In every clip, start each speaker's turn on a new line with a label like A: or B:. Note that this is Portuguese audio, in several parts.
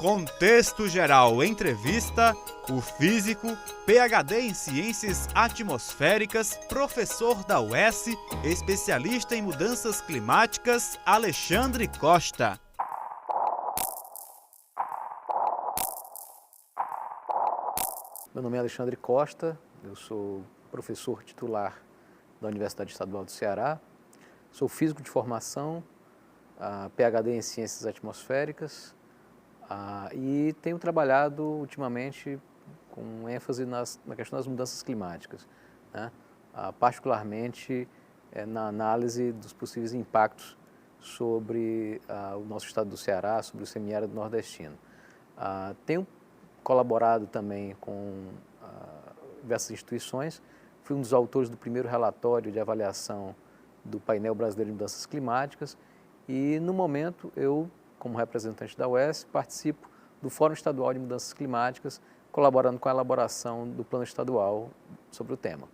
A: Contexto Geral Entrevista, o físico, PhD em Ciências Atmosféricas, professor da UES, especialista em mudanças climáticas, Alexandre Costa.
B: Meu nome é Alexandre Costa, eu sou professor titular da Universidade Estadual do Ceará, sou físico de formação, PhD em Ciências Atmosféricas e tenho trabalhado ultimamente com ênfase na questão das mudanças climáticas, né? Particularmente na análise dos possíveis impactos sobre o nosso estado do Ceará, sobre o semiárido nordestino. Tenho colaborado também com diversas instituições, fui um dos autores do primeiro relatório de avaliação do Painel Brasileiro de Mudanças Climáticas e, no momento, eu, como representante da UES, participo do Fórum Estadual de Mudanças Climáticas, colaborando com a elaboração do plano estadual sobre o tema.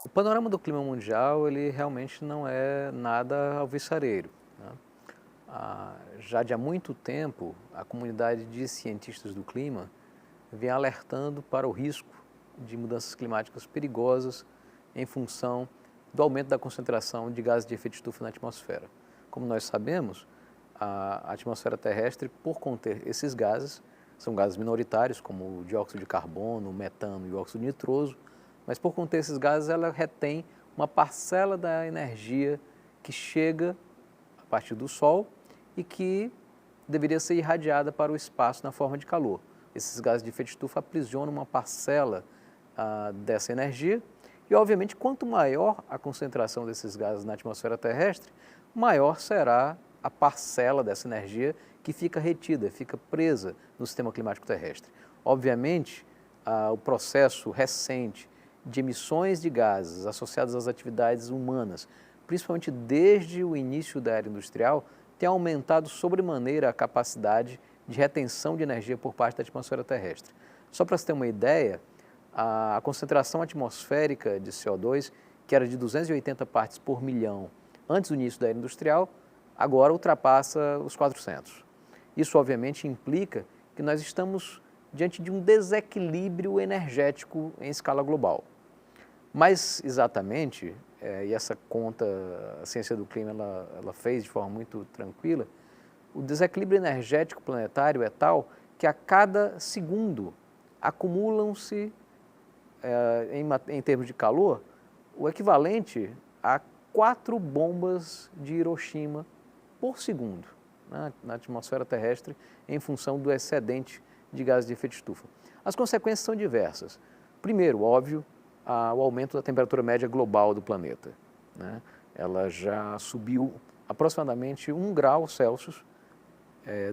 B: O panorama do clima mundial, ele realmente não é nada alvissareiro, né? Já de há muito tempo, a comunidade de cientistas do clima vem alertando para o risco de mudanças climáticas perigosas em função do aumento da concentração de gases de efeito estufa na atmosfera. Como nós sabemos, a atmosfera terrestre, por conter esses gases, são gases minoritários, como o dióxido de carbono, o metano e o óxido nitroso, mas por conter esses gases, ela retém uma parcela da energia que chega a partir do Sol e que deveria ser irradiada para o espaço na forma de calor. Esses gases de efeito estufa aprisionam uma parcela dessa energia e, obviamente, quanto maior a concentração desses gases na atmosfera terrestre, maior será a parcela dessa energia que fica retida, fica presa no sistema climático terrestre. Obviamente, o processo recente de emissões de gases associadas às atividades humanas, principalmente desde o início da era industrial, tem aumentado sobremaneira a capacidade de retenção de energia por parte da atmosfera terrestre. Só para você ter uma ideia, a concentração atmosférica de CO2, que era de 280 partes por milhão antes do início da era industrial, agora ultrapassa os 400. Isso, obviamente, implica que nós estamos diante de um desequilíbrio energético em escala global. Mais exatamente, e essa conta a ciência do clima ela fez de forma muito tranquila, o desequilíbrio energético planetário é tal que a cada segundo acumulam-se, em termos de calor, o equivalente a 4 bombas de Hiroshima por segundo, né, na atmosfera terrestre em função do excedente de gases de efeito estufa. As consequências são diversas. Primeiro, óbvio, o aumento da temperatura média global do planeta, né? Ela já subiu aproximadamente 1 grau Celsius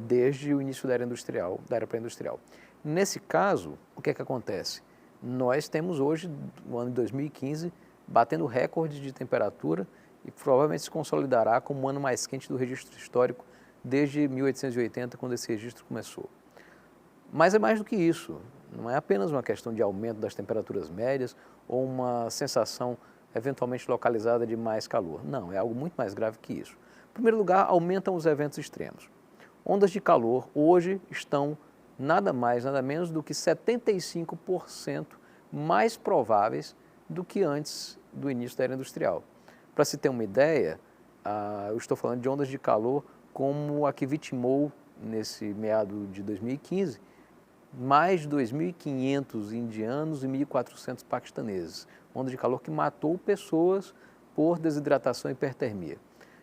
B: desde o início da era industrial, da era pré-industrial. Nesse caso, o que é que acontece? Nós temos hoje, no ano de 2015, batendo recordes de temperatura e provavelmente se consolidará como o ano mais quente do registro histórico desde 1880, quando esse registro começou. Mas é mais do que isso, não é apenas uma questão de aumento das temperaturas médias ou uma sensação eventualmente localizada de mais calor. Não, é algo muito mais grave que isso. Em primeiro lugar, aumentam os eventos extremos. Ondas de calor hoje estão nada mais, nada menos do que 75% mais prováveis do que antes do início da era industrial. Para se ter uma ideia, eu estou falando de ondas de calor como a que vitimou nesse meado de 2015, mais de 2.500 indianos e 1.400 paquistaneses. Onda de calor que matou pessoas por desidratação e hipertermia.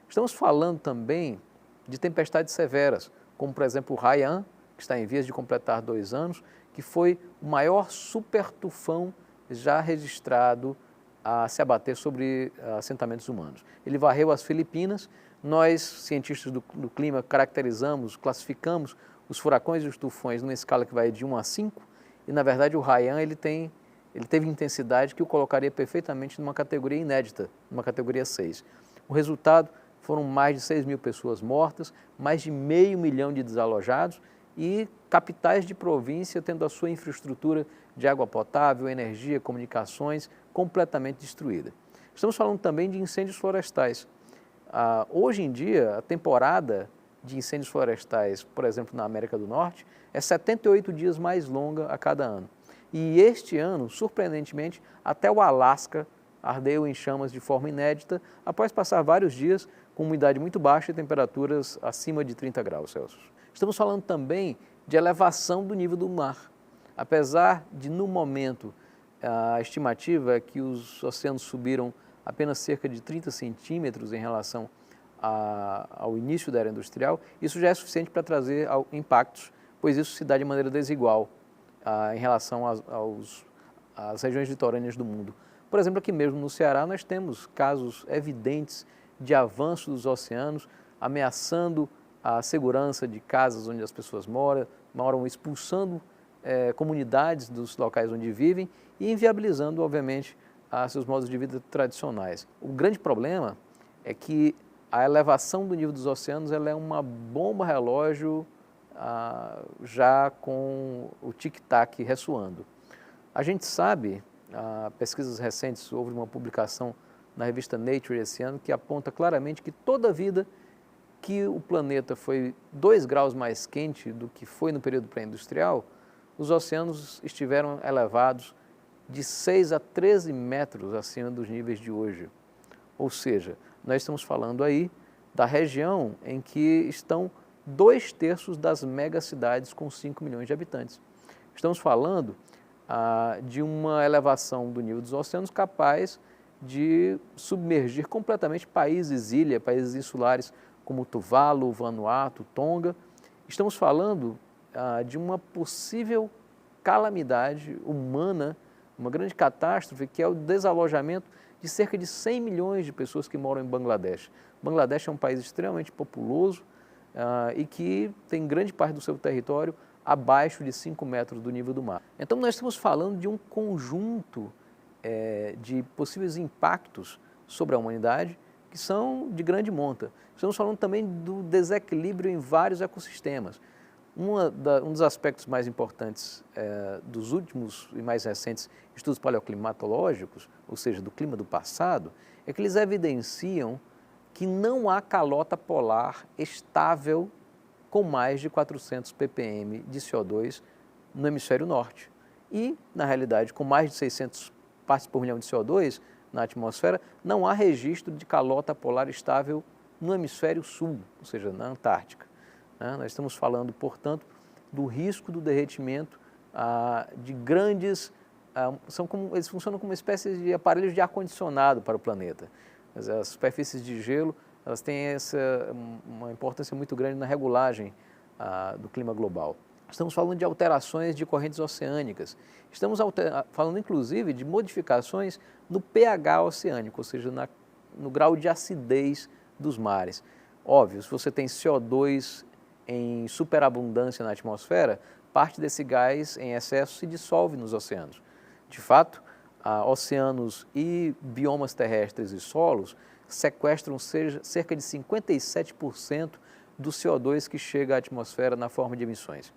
B: Estamos falando também de tempestades severas, como por exemplo o Haiyan, que está em vias de completar 2 anos, que foi o maior super tufão já registrado a se abater sobre assentamentos humanos. Ele varreu as Filipinas. Nós, cientistas do clima, caracterizamos, classificamos os furacões e os tufões numa escala que vai de 1 a 5, e na verdade o Haiyan ele teve intensidade que o colocaria perfeitamente numa categoria inédita, numa categoria 6. O resultado foram mais de 6.000 pessoas mortas, mais de 500 mil de desalojados e capitais de província tendo a sua infraestrutura de água potável, energia, comunicações completamente destruída. Estamos falando também de incêndios florestais. Hoje em dia, a temporada de incêndios florestais, por exemplo, na América do Norte, é 78 dias mais longa a cada ano. E este ano, surpreendentemente, até o Alasca ardeu em chamas de forma inédita, após passar vários dias com umidade muito baixa e temperaturas acima de 30 graus Celsius. Estamos falando também de elevação do nível do mar. Apesar de, no momento, a estimativa é que os oceanos subiram apenas cerca de 30 centímetros em relação ao início da era industrial, isso já é suficiente para trazer impactos, pois isso se dá de maneira desigual em relação às regiões litorâneas do mundo. Por exemplo, aqui mesmo no Ceará nós temos casos evidentes de avanço dos oceanos, ameaçando a segurança de casas onde as pessoas moram, expulsando comunidades dos locais onde vivem e inviabilizando, obviamente, seus modos de vida tradicionais. O grande problema é que a elevação do nível dos oceanos ela é uma bomba relógio já com o tic-tac ressoando. A gente sabe, pesquisas recentes, houve uma publicação na revista Nature esse ano que aponta claramente que toda vida que o planeta foi 2 graus mais quente do que foi no período pré-industrial, os oceanos estiveram elevados de 6 a 13 metros acima dos níveis de hoje. Ou seja, nós estamos falando aí da região em que estão 2/3 das megacidades com 5 milhões de habitantes. Estamos falando de uma elevação do nível dos oceanos capaz de submergir completamente países insulares como Tuvalu, Vanuatu, Tonga. Estamos falando de uma possível calamidade humana, uma grande catástrofe, que é o desalojamento de cerca de 100 milhões de pessoas que moram em Bangladesh. Bangladesh é um país extremamente populoso e que tem grande parte do seu território abaixo de 5 metros do nível do mar. Então nós estamos falando de um conjunto de possíveis impactos sobre a humanidade que são de grande monta. Estamos falando também do desequilíbrio em vários ecossistemas. Um dos aspectos mais importantes dos últimos e mais recentes estudos paleoclimatológicos, ou seja, do clima do passado, é que eles evidenciam que não há calota polar estável com mais de 400 ppm de CO2 no hemisfério norte. E, na realidade, com mais de 600 partes por milhão de CO2 na atmosfera, não há registro de calota polar estável no hemisfério sul, ou seja, na Antártica. Nós estamos falando, portanto, do risco do derretimento de grandes... eles funcionam como uma espécie de aparelhos de ar-condicionado para o planeta. As superfícies de gelo elas têm uma importância muito grande na regulagem do clima global. Estamos falando de alterações de correntes oceânicas. Estamos falando, inclusive, de modificações no pH oceânico, ou seja, no grau de acidez dos mares. Óbvio, se você tem CO2 em superabundância na atmosfera, parte desse gás em excesso se dissolve nos oceanos. De fato, oceanos e biomas terrestres e solos sequestram cerca de 57% do CO2 que chega à atmosfera na forma de emissões.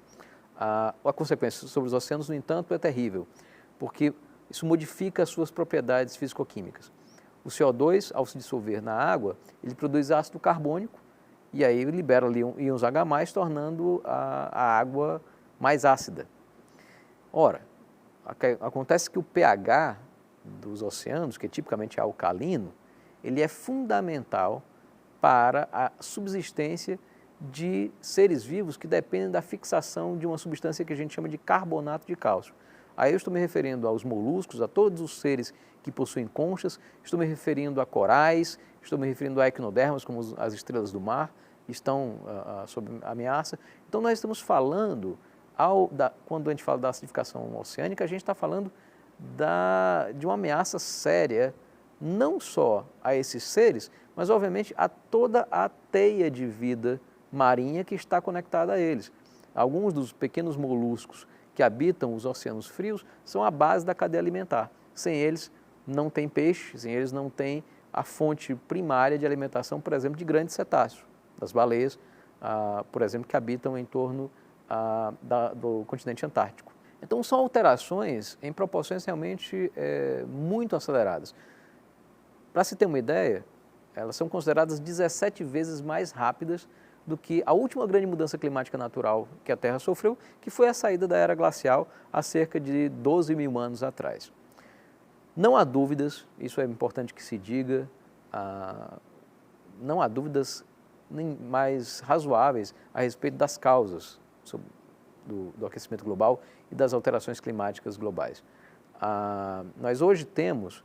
B: A consequência sobre os oceanos, no entanto, é terrível, porque isso modifica as suas propriedades físico-químicas. O CO2, ao se dissolver na água, ele produz ácido carbônico e aí libera ali íons H+, tornando a água mais ácida. Ora, acontece que o pH dos oceanos, que tipicamente é alcalino, ele é fundamental para a subsistência de seres vivos que dependem da fixação de uma substância que a gente chama de carbonato de cálcio. Aí eu estou me referindo aos moluscos, a todos os seres que possuem conchas, estou me referindo a corais, estou me referindo a equinodermas, como as estrelas do mar, estão sob ameaça. Então nós estamos falando, quando a gente fala da acidificação oceânica, a gente está falando de uma ameaça séria, não só a esses seres, mas obviamente a toda a teia de vida marinha que está conectada a eles. Alguns dos pequenos moluscos que habitam os oceanos frios são a base da cadeia alimentar. Sem eles não tem peixe, sem eles não tem a fonte primária de alimentação, por exemplo, de grandes cetáceos, das baleias, por exemplo, que habitam em torno do continente antártico. Então são alterações em proporções realmente muito aceleradas. Para se ter uma ideia, elas são consideradas 17 vezes mais rápidas do que a última grande mudança climática natural que a Terra sofreu, que foi a saída da era glacial há cerca de 12 mil anos atrás. Não há dúvidas, isso é importante que se diga, não há dúvidas nem mais razoáveis a respeito das causas do aquecimento global e das alterações climáticas globais. Nós hoje temos,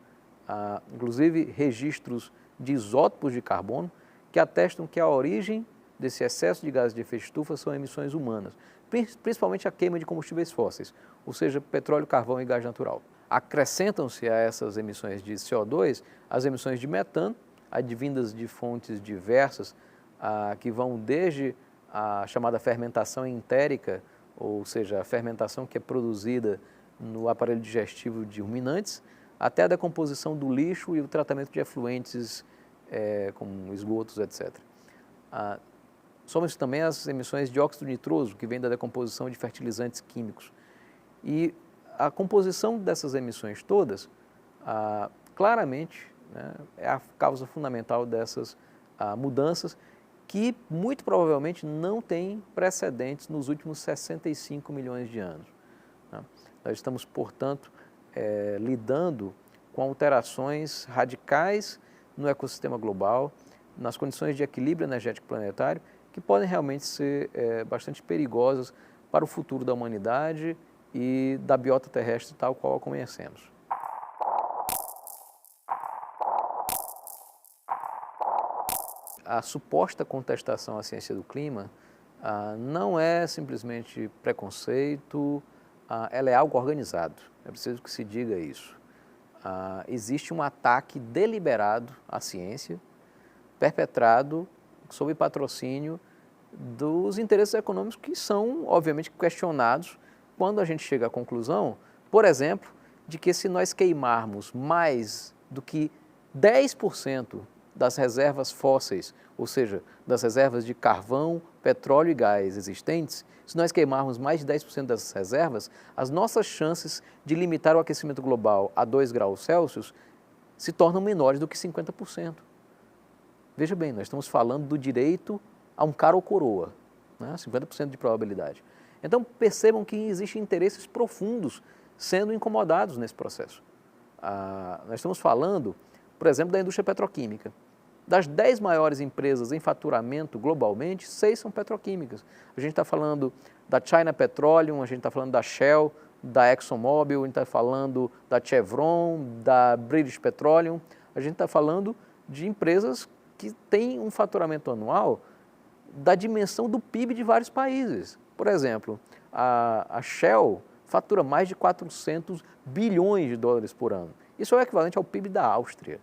B: inclusive, registros de isótopos de carbono que atestam que a origem desse excesso de gases de efeito estufa são emissões humanas, principalmente a queima de combustíveis fósseis, ou seja, petróleo, carvão e gás natural. Acrescentam-se a essas emissões de CO2 as emissões de metano, advindas de fontes diversas, que vão desde a chamada fermentação entérica, ou seja, a fermentação que é produzida no aparelho digestivo de ruminantes, até a decomposição do lixo e o tratamento de efluentes, como esgotos, etc. Somos também as emissões de óxido nitroso, que vem da decomposição de fertilizantes químicos. E a composição dessas emissões todas, claramente, né, é a causa fundamental dessas mudanças, que muito provavelmente não tem precedentes nos últimos 65 milhões de anos. Né? Nós estamos, portanto, lidando com alterações radicais no ecossistema global, nas condições de equilíbrio energético planetário, que podem realmente ser bastante perigosas para o futuro da humanidade e da biota terrestre tal qual a conhecemos. A suposta contestação à ciência do clima não é simplesmente preconceito, ela é algo organizado, é preciso que se diga isso. Existe um ataque deliberado à ciência, perpetrado sob patrocínio dos interesses econômicos que são, obviamente, questionados quando a gente chega à conclusão, por exemplo, de que se nós queimarmos mais do que 10% das reservas fósseis, ou seja, das reservas de carvão, petróleo e gás existentes, se nós queimarmos mais de 10% dessas reservas, as nossas chances de limitar o aquecimento global a 2 graus Celsius se tornam menores do que 50%. Veja bem, nós estamos falando do direito a um cara ou coroa, né? 50% de probabilidade. Então percebam que existem interesses profundos sendo incomodados nesse processo. Nós estamos falando, por exemplo, da indústria petroquímica. Das 10 maiores empresas em faturamento globalmente, 6 são petroquímicas. A gente está falando da China Petroleum, a gente está falando da Shell, da ExxonMobil, a gente está falando da Chevron, da British Petroleum, a gente está falando de empresas que têm um faturamento anual da dimensão do PIB de vários países. Por exemplo, a Shell fatura mais de 400 bilhões de dólares por ano. Isso é o equivalente ao PIB da Áustria.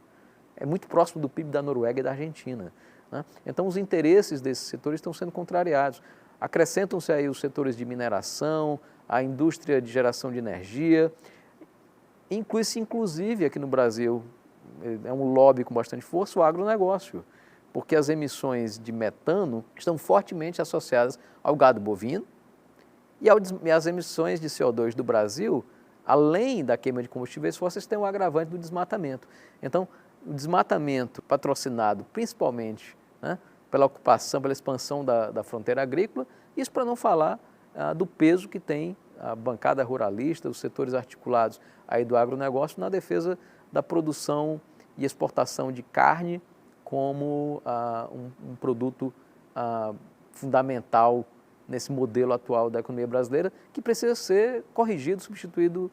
B: É muito próximo do PIB da Noruega e da Argentina. Né? Então, os interesses desses setores estão sendo contrariados. Acrescentam-se aí os setores de mineração, a indústria de geração de energia. Inclui-se, inclusive, aqui no Brasil, é um lobby com bastante força, o agronegócio, porque as emissões de metano estão fortemente associadas ao gado bovino e as emissões de CO2 do Brasil, além da queima de combustíveis fósseis, têm o agravante do desmatamento. Então, o desmatamento patrocinado principalmente, né, pela ocupação, pela expansão da fronteira agrícola, isso para não falar do peso que tem a bancada ruralista, os setores articulados aí do agronegócio na defesa da produção e exportação de carne como um produto fundamental nesse modelo atual da economia brasileira, que precisa ser corrigido, substituído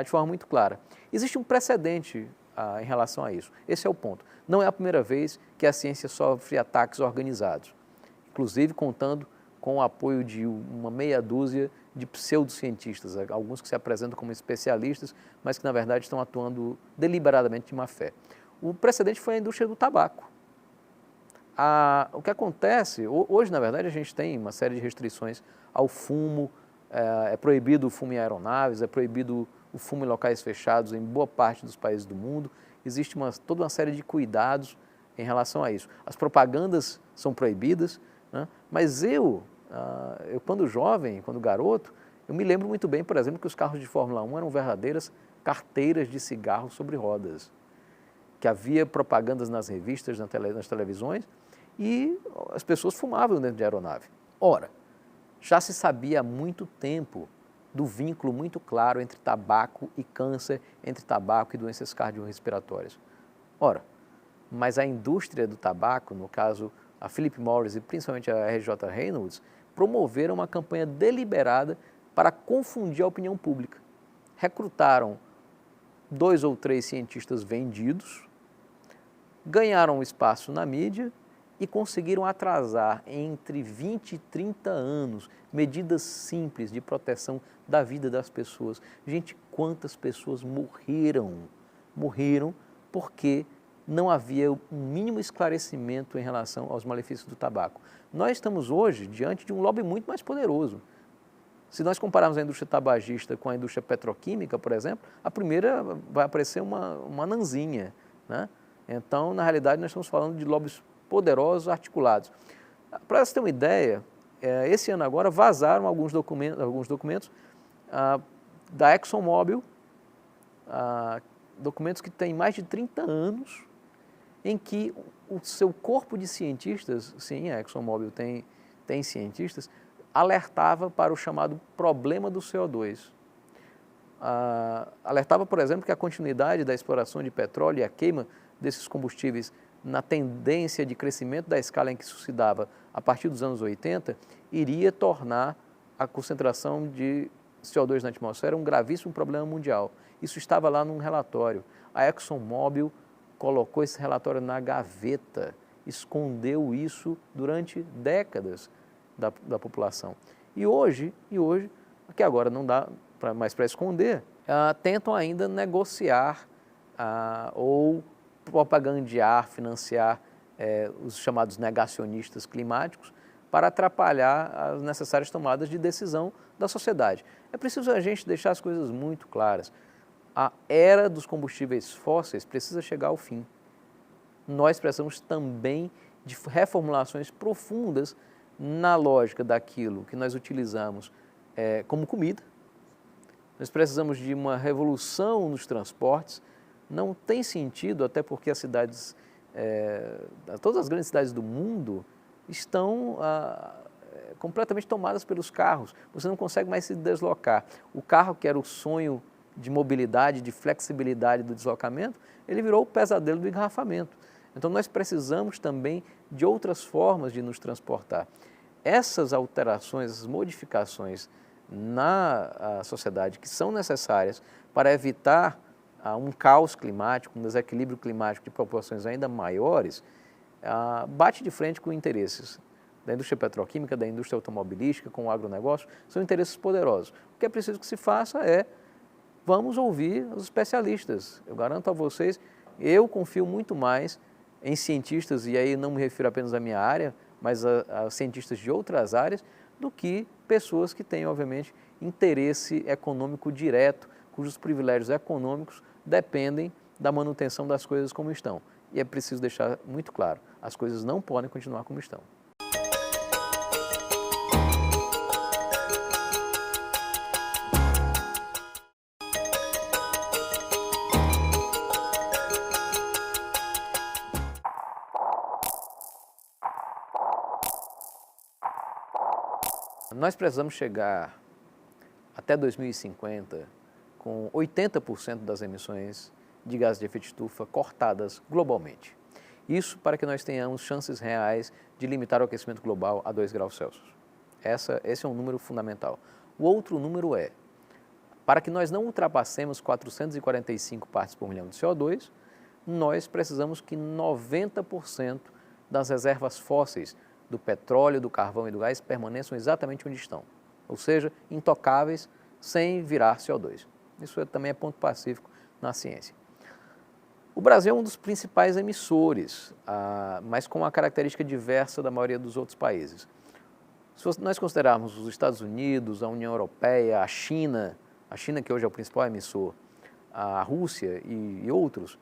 B: de forma muito clara. Existe um precedente em relação a isso. Esse é o ponto. Não é a primeira vez que a ciência sofre ataques organizados, inclusive contando com o apoio de uma meia dúzia de pseudocientistas, alguns que se apresentam como especialistas, mas que na verdade estão atuando deliberadamente de má fé. O precedente foi a indústria do tabaco. O que acontece, hoje na verdade a gente tem uma série de restrições ao fumo, é proibido o fumo em aeronaves, é proibido o fumo em locais fechados em boa parte dos países do mundo, existe toda uma série de cuidados em relação a isso. As propagandas são proibidas, né? Mas eu quando jovem, quando garoto, eu me lembro muito bem, por exemplo, que os carros de Fórmula 1 eram verdadeiras carteiras de cigarro sobre rodas, que havia propagandas nas revistas, nas televisões, e as pessoas fumavam dentro de aeronave. Ora, já se sabia há muito tempo do vínculo muito claro entre tabaco e câncer, entre tabaco e doenças cardiorrespiratórias. Ora, mas a indústria do tabaco, no caso a Philip Morris e principalmente a R.J. Reynolds, promoveram uma campanha deliberada para confundir a opinião pública. Recrutaram 2 ou 3 cientistas vendidos, ganharam espaço na mídia e conseguiram atrasar entre 20 e 30 anos medidas simples de proteção da vida das pessoas. Gente, quantas pessoas morreram? Morreram porque não havia um mínimo esclarecimento em relação aos malefícios do tabaco. Nós estamos hoje diante de um lobby muito mais poderoso. Se nós compararmos a indústria tabagista com a indústria petroquímica, por exemplo, a primeira vai aparecer uma nanzinha, né? Então, na realidade, nós estamos falando de lobbies poderosos, articulados. Para você ter uma ideia, esse ano agora vazaram alguns documentos da ExxonMobil, documentos que têm mais de 30 anos, em que o seu corpo de cientistas, sim, a ExxonMobil tem cientistas, alertava para o chamado problema do CO2. Alertava, por exemplo, que a continuidade da exploração de petróleo e a queima desses combustíveis na tendência de crescimento da escala em que isso se dava a partir dos anos 80, iria tornar a concentração de CO2 na atmosfera um gravíssimo problema mundial. Isso estava lá num relatório. A ExxonMobil colocou esse relatório na gaveta, escondeu isso durante décadas da população. E hoje, que agora não dá mais para esconder, tentam ainda negociar ou propagandear, financiar os chamados negacionistas climáticos para atrapalhar as necessárias tomadas de decisão da sociedade. É preciso a gente deixar as coisas muito claras. A era dos combustíveis fósseis precisa chegar ao fim. Nós precisamos também de reformulações profundas na lógica daquilo que nós utilizamos como comida. Nós precisamos de uma revolução nos transportes. Não tem sentido, até porque as cidades, todas as grandes cidades do mundo estão completamente tomadas pelos carros. Você não consegue mais se deslocar. O carro, que era o sonho de mobilidade, de flexibilidade do deslocamento, ele virou o pesadelo do engarrafamento. Então, nós precisamos também de outras formas de nos transportar. Essas alterações, essas modificações na sociedade que são necessárias para evitar um caos climático, um desequilíbrio climático de proporções ainda maiores, bate de frente com interesses da indústria petroquímica, da indústria automobilística, com o agronegócio, são interesses poderosos. O que é preciso que se faça vamos ouvir os especialistas. Eu garanto a vocês, eu confio muito mais em cientistas, e aí não me refiro apenas à minha área, mas a cientistas de outras áreas, do que pessoas que têm, obviamente, interesse econômico direto, cujos privilégios econômicos dependem da manutenção das coisas como estão. E é preciso deixar muito claro, as coisas não podem continuar como estão. Nós precisamos chegar até 2050 com 80% das emissões de gases de efeito de estufa cortadas globalmente. Isso para que nós tenhamos chances reais de limitar o aquecimento global a 2 graus Celsius. Esse é um número fundamental. O outro número para que nós não ultrapassemos 445 partes por milhão de CO2, nós precisamos que 90% das reservas fósseis do petróleo, do carvão e do gás permaneçam exatamente onde estão, ou seja, intocáveis, sem virar CO2. Isso também é ponto pacífico na ciência. O Brasil é um dos principais emissores, mas com uma característica diversa da maioria dos outros países. Se nós considerarmos os Estados Unidos, a União Europeia, a China que hoje é o principal emissor, a Rússia e outros,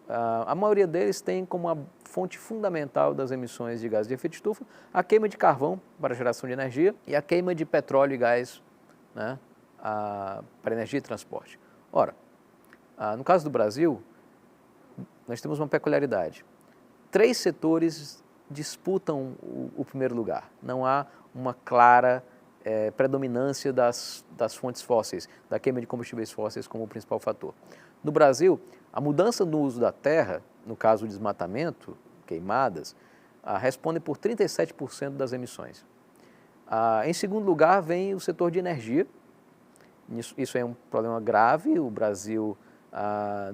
B: a maioria deles tem como a fonte fundamental das emissões de gases de efeito de estufa a queima de carvão para geração de energia e a queima de petróleo e gás, né, para energia e transporte. Ora, no caso do Brasil, nós temos uma peculiaridade. 3 setores disputam o primeiro lugar. Não há uma clara predominância das fontes fósseis, da queima de combustíveis fósseis como o principal fator. No Brasil, a mudança no uso da terra, no caso o desmatamento, queimadas, responde por 37% das emissões. Em segundo lugar, vem o setor de energia. Isso é um problema grave. O Brasil,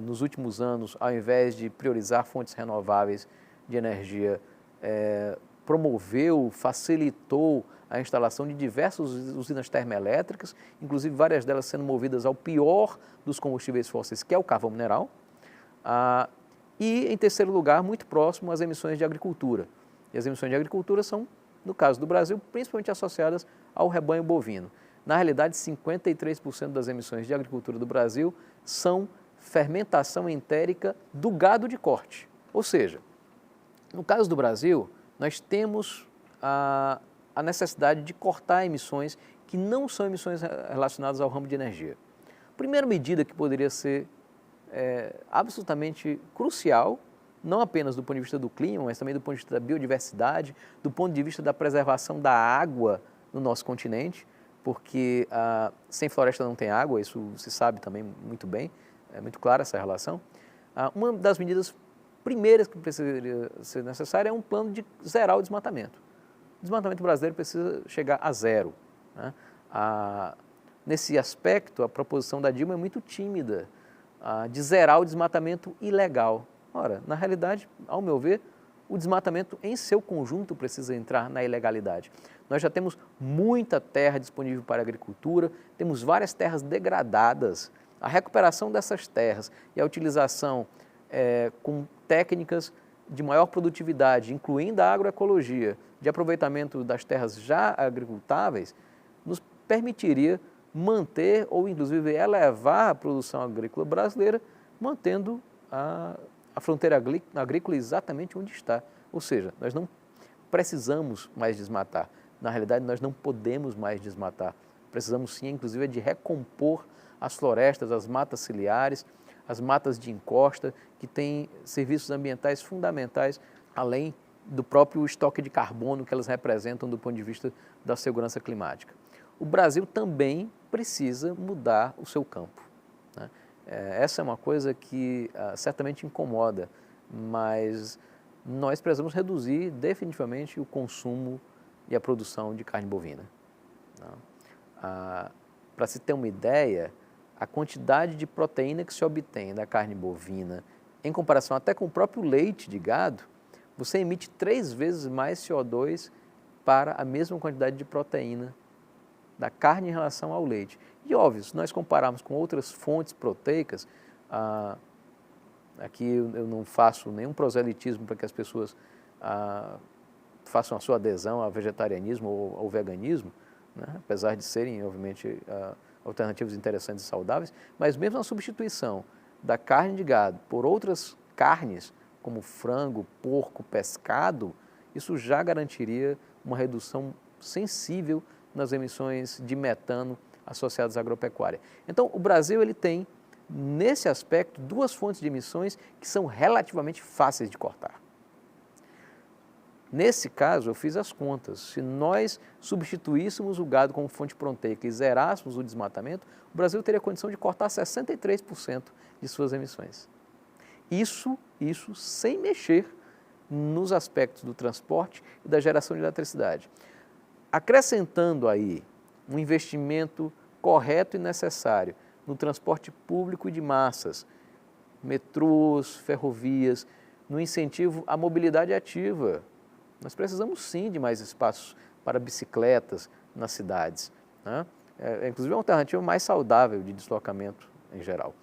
B: nos últimos anos, ao invés de priorizar fontes renováveis de energia, promoveu, facilitou a instalação de diversas usinas termoelétricas, inclusive várias delas sendo movidas ao pior dos combustíveis fósseis, que é o carvão mineral. E, em terceiro lugar, muito próximo às emissões de agricultura. E as emissões de agricultura são, no caso do Brasil, principalmente associadas ao rebanho bovino. Na realidade, 53% das emissões de agricultura do Brasil são fermentação entérica do gado de corte. Ou seja, no caso do Brasil, nós temos a necessidade de cortar emissões que não são emissões relacionadas ao ramo de energia. A primeira medida que poderia ser absolutamente crucial, não apenas do ponto de vista do clima, mas também do ponto de vista da biodiversidade, do ponto de vista da preservação da água no nosso continente, porque sem floresta não tem água, isso se sabe também muito bem, é muito clara essa relação. Uma das medidas primeiras que precisaria ser necessária é um plano de zerar o desmatamento. O desmatamento brasileiro precisa chegar a zero, né? Nesse aspecto, a proposição da Dilma é muito tímida, de zerar o desmatamento ilegal. Ora, na realidade, ao meu ver, o desmatamento em seu conjunto precisa entrar na ilegalidade. Nós já temos muita terra disponível para a agricultura, temos várias terras degradadas. A recuperação dessas terras e a utilização com técnicas de maior produtividade, incluindo a agroecologia, de aproveitamento das terras já agricultáveis, nos permitiria manter ou inclusive elevar a produção agrícola brasileira, mantendo a fronteira agrícola exatamente onde está. Ou seja, nós não precisamos mais desmatar. Na realidade, nós não podemos mais desmatar. Precisamos sim, inclusive, de recompor as florestas, as matas ciliares, as matas de encosta, que têm serviços ambientais fundamentais, além do próprio estoque de carbono que elas representam do ponto de vista da segurança climática. O Brasil também precisa mudar o seu campo, né? Essa é uma coisa que certamente incomoda, mas nós precisamos reduzir definitivamente o consumo e a produção de carne bovina, né? Para se ter uma ideia, a quantidade de proteína que se obtém da carne bovina, em comparação até com o próprio leite de gado, você emite 3 vezes mais CO2 para a mesma quantidade de proteína da carne em relação ao leite. E óbvio, se nós compararmos com outras fontes proteicas, aqui eu não faço nenhum proselitismo para que as pessoas façam a sua adesão ao vegetarianismo ou ao veganismo, né? Apesar de serem, obviamente, alternativas interessantes e saudáveis, mas mesmo a substituição da carne de gado por outras carnes, como frango, porco, pescado, isso já garantiria uma redução sensível nas emissões de metano associadas à agropecuária. Então, o Brasil ele tem, nesse aspecto, 2 fontes de emissões que são relativamente fáceis de cortar. Nesse caso, eu fiz as contas. Se nós substituíssemos o gado como fonte proteica e zerássemos o desmatamento, o Brasil teria condição de cortar 63% de suas emissões. Isso sem mexer nos aspectos do transporte e da geração de eletricidade. Acrescentando aí um investimento correto e necessário no transporte público de massas, metrôs, ferrovias, no incentivo à mobilidade ativa. Nós precisamos sim de mais espaços para bicicletas nas cidades, né? Inclusive uma alternativa mais saudável de deslocamento em geral.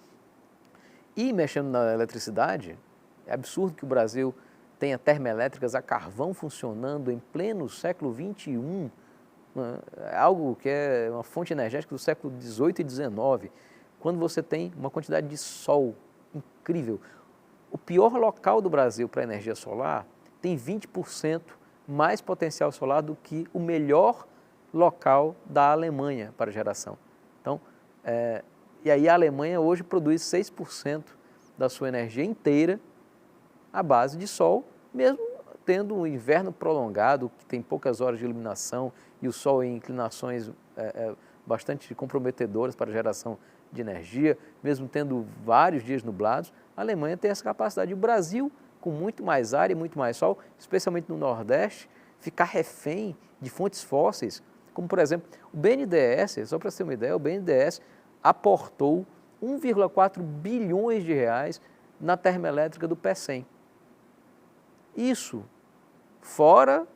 B: E mexendo na eletricidade, é absurdo que o Brasil tenha termoelétricas a carvão funcionando em pleno século XXI, algo que é uma fonte energética do século XVIII e XIX, quando você tem uma quantidade de sol incrível. O pior local do Brasil para energia solar tem 20% mais potencial solar do que o melhor local da Alemanha para geração. Então, e aí a Alemanha hoje produz 6% da sua energia inteira à base de sol, mesmo tendo um inverno prolongado, que tem poucas horas de iluminação e o sol em inclinações bastante comprometedoras para a geração de energia, mesmo tendo vários dias nublados, a Alemanha tem essa capacidade. O Brasil, com muito mais ar e muito mais sol, especialmente no Nordeste, ficar refém de fontes fósseis, como por exemplo, o BNDES, só para você ter uma ideia, o BNDES aportou 1,4 bilhões de reais na termoelétrica do Pecém. Isso fora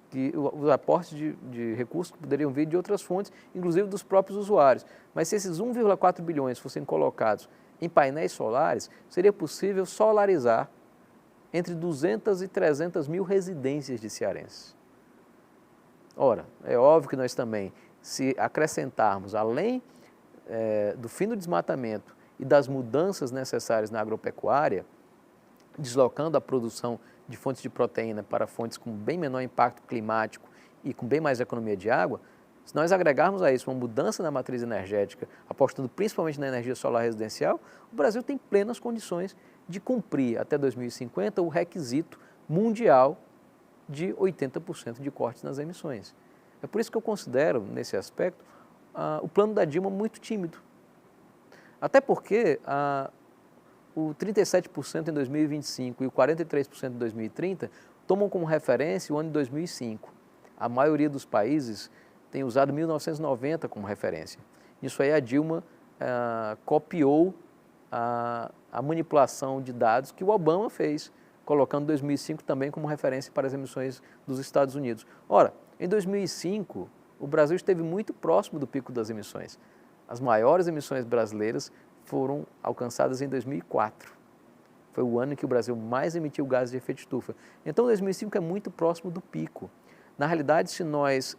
B: que os aportes de recursos que poderiam vir de outras fontes, inclusive dos próprios usuários. Mas se esses 1,4 bilhões fossem colocados em painéis solares, seria possível solarizar entre 200 e 300 mil residências de cearenses. Ora, é óbvio que nós também, se acrescentarmos, além do fim do desmatamento e das mudanças necessárias na agropecuária, deslocando a produção de fontes de proteína para fontes com bem menor impacto climático e com bem mais economia de água, se nós agregarmos a isso uma mudança na matriz energética, apostando principalmente na energia solar residencial, o Brasil tem plenas condições de cumprir até 2050 o requisito mundial de 80% de cortes nas emissões. É por isso que eu considero, nesse aspecto, o plano da Dilma muito tímido. Até porque o 37% em 2025 e o 43% em 2030 tomam como referência o ano de 2005. A maioria dos países tem usado 1990 como referência. Isso aí a Dilma copiou a manipulação de dados que o Obama fez, colocando 2005 também como referência para as emissões dos Estados Unidos. Ora, em 2005, o Brasil esteve muito próximo do pico das emissões. As maiores emissões brasileiras foram alcançadas em 2004. Foi o ano em que o Brasil mais emitiu gases de efeito estufa. Então, 2005 é muito próximo do pico. Na realidade, se nós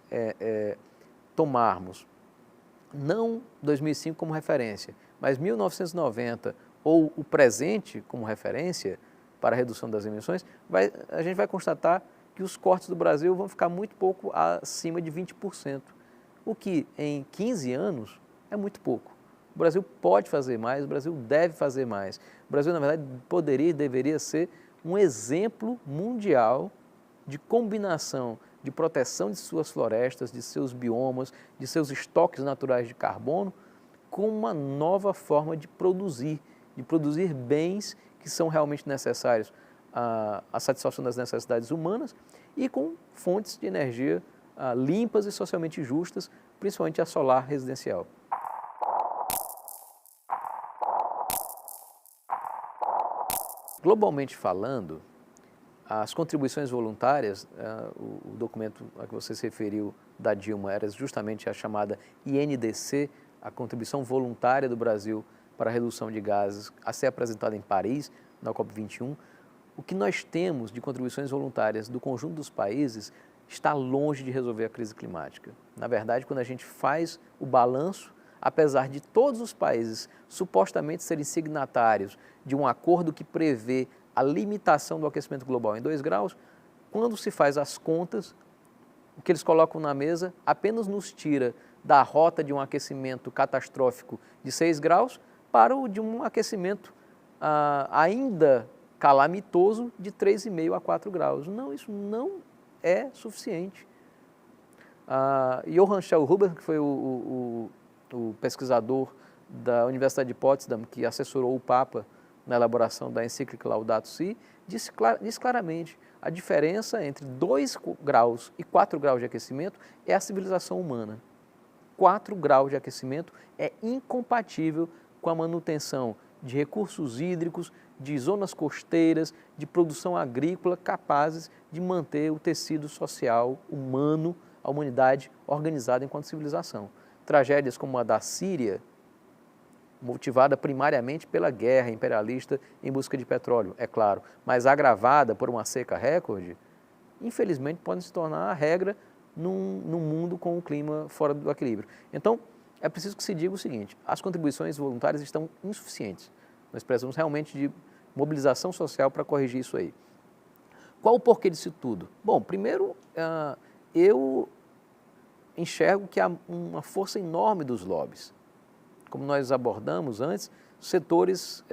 B: tomarmos não 2005 como referência, mas 1990 ou o presente como referência para a redução das emissões, a gente vai constatar que os cortes do Brasil vão ficar muito pouco acima de 20%, o que em 15 anos é muito pouco. O Brasil pode fazer mais, o Brasil deve fazer mais. O Brasil, na verdade, poderia e deveria ser um exemplo mundial de combinação de proteção de suas florestas, de seus biomas, de seus estoques naturais de carbono, com uma nova forma de produzir bens que são realmente necessários à satisfação das necessidades humanas e com fontes de energia limpas e socialmente justas, principalmente a solar residencial. Globalmente falando, as contribuições voluntárias, o documento a que você se referiu da Dilma era justamente a chamada INDC, a contribuição voluntária do Brasil para a redução de gases, a ser apresentada em Paris, na COP21. O que nós temos de contribuições voluntárias do conjunto dos países está longe de resolver a crise climática. Na verdade, quando a gente faz o balanço, apesar de todos os países supostamente serem signatários de um acordo que prevê a limitação do aquecimento global em 2 graus, quando se faz as contas, o que eles colocam na mesa apenas nos tira da rota de um aquecimento catastrófico de 6 graus para o de um aquecimento ainda calamitoso de 3,5 a 4 graus. Não, isso não é suficiente. Johann Schellhuber, que foi o pesquisador da Universidade de Potsdam, que assessorou o Papa na elaboração da encíclica Laudato Si, diz claramente a diferença entre 2 graus e 4 graus de aquecimento é a civilização humana. 4 graus de aquecimento é incompatível com a manutenção de recursos hídricos, de zonas costeiras, de produção agrícola capazes de manter o tecido social humano, a humanidade organizada enquanto civilização. Tragédias como a da Síria, motivada primariamente pela guerra imperialista em busca de petróleo, é claro, mas agravada por uma seca recorde, infelizmente podem se tornar a regra num mundo com o clima fora do equilíbrio. Então, é preciso que se diga o seguinte: as contribuições voluntárias estão insuficientes. Nós precisamos realmente de mobilização social para corrigir isso aí. Qual o porquê disso tudo? Bom, primeiro, eu enxergo que há uma força enorme dos lobbies. Como nós abordamos antes, setores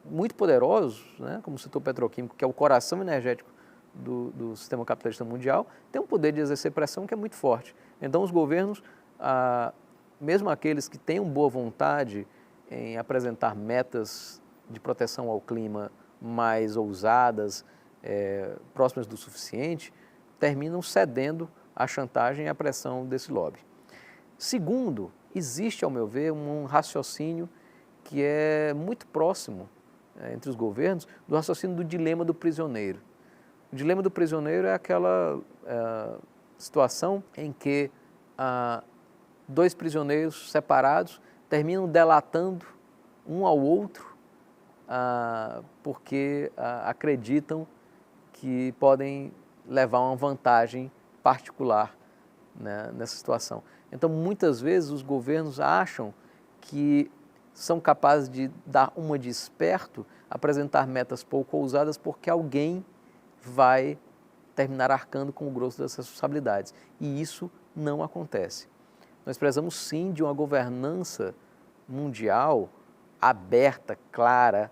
B: muito poderosos, né, como o setor petroquímico, que é o coração energético do sistema capitalista mundial, tem um poder de exercer pressão que é muito forte. Então, os governos, mesmo aqueles que tenham boa vontade em apresentar metas de proteção ao clima mais ousadas, próximas do suficiente, terminam cedendo à chantagem e à pressão desse lobby. Segundo, existe, ao meu ver, um raciocínio que é muito próximo entre os governos do raciocínio do dilema do prisioneiro. O dilema do prisioneiro é aquela situação em que dois prisioneiros separados terminam delatando um ao outro porque acreditam que podem levar uma vantagem particular, né, nessa situação. Então, muitas vezes, os governos acham que são capazes de dar uma de esperto, apresentar metas pouco ousadas, porque alguém vai terminar arcando com o grosso das responsabilidades. E isso não acontece. Nós precisamos, sim, de uma governança mundial aberta, clara,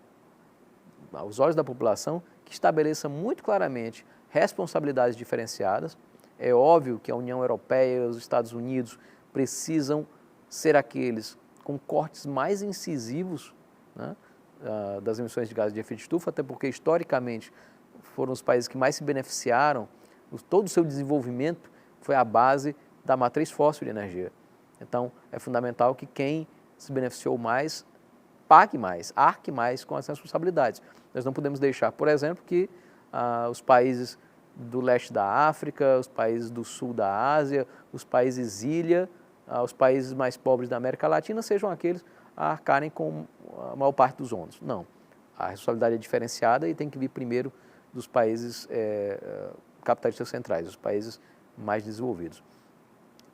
B: aos olhos da população, que estabeleça muito claramente responsabilidades diferenciadas. É óbvio que a União Europeia e os Estados Unidos precisam ser aqueles com cortes mais incisivos, né, das emissões de gases de efeito de estufa, até porque, historicamente, foram os países que mais se beneficiaram, todo o seu desenvolvimento foi à base da matriz fóssil de energia. Então, é fundamental que quem se beneficiou mais pague mais, arque mais com as responsabilidades. Nós não podemos deixar, por exemplo, que os países do leste da África, os países do sul da Ásia, os países ilha, os países mais pobres da América Latina sejam aqueles a arcarem com a maior parte dos ônus. Não. A responsabilidade é diferenciada e tem que vir primeiro dos países capitalistas centrais, os países mais desenvolvidos.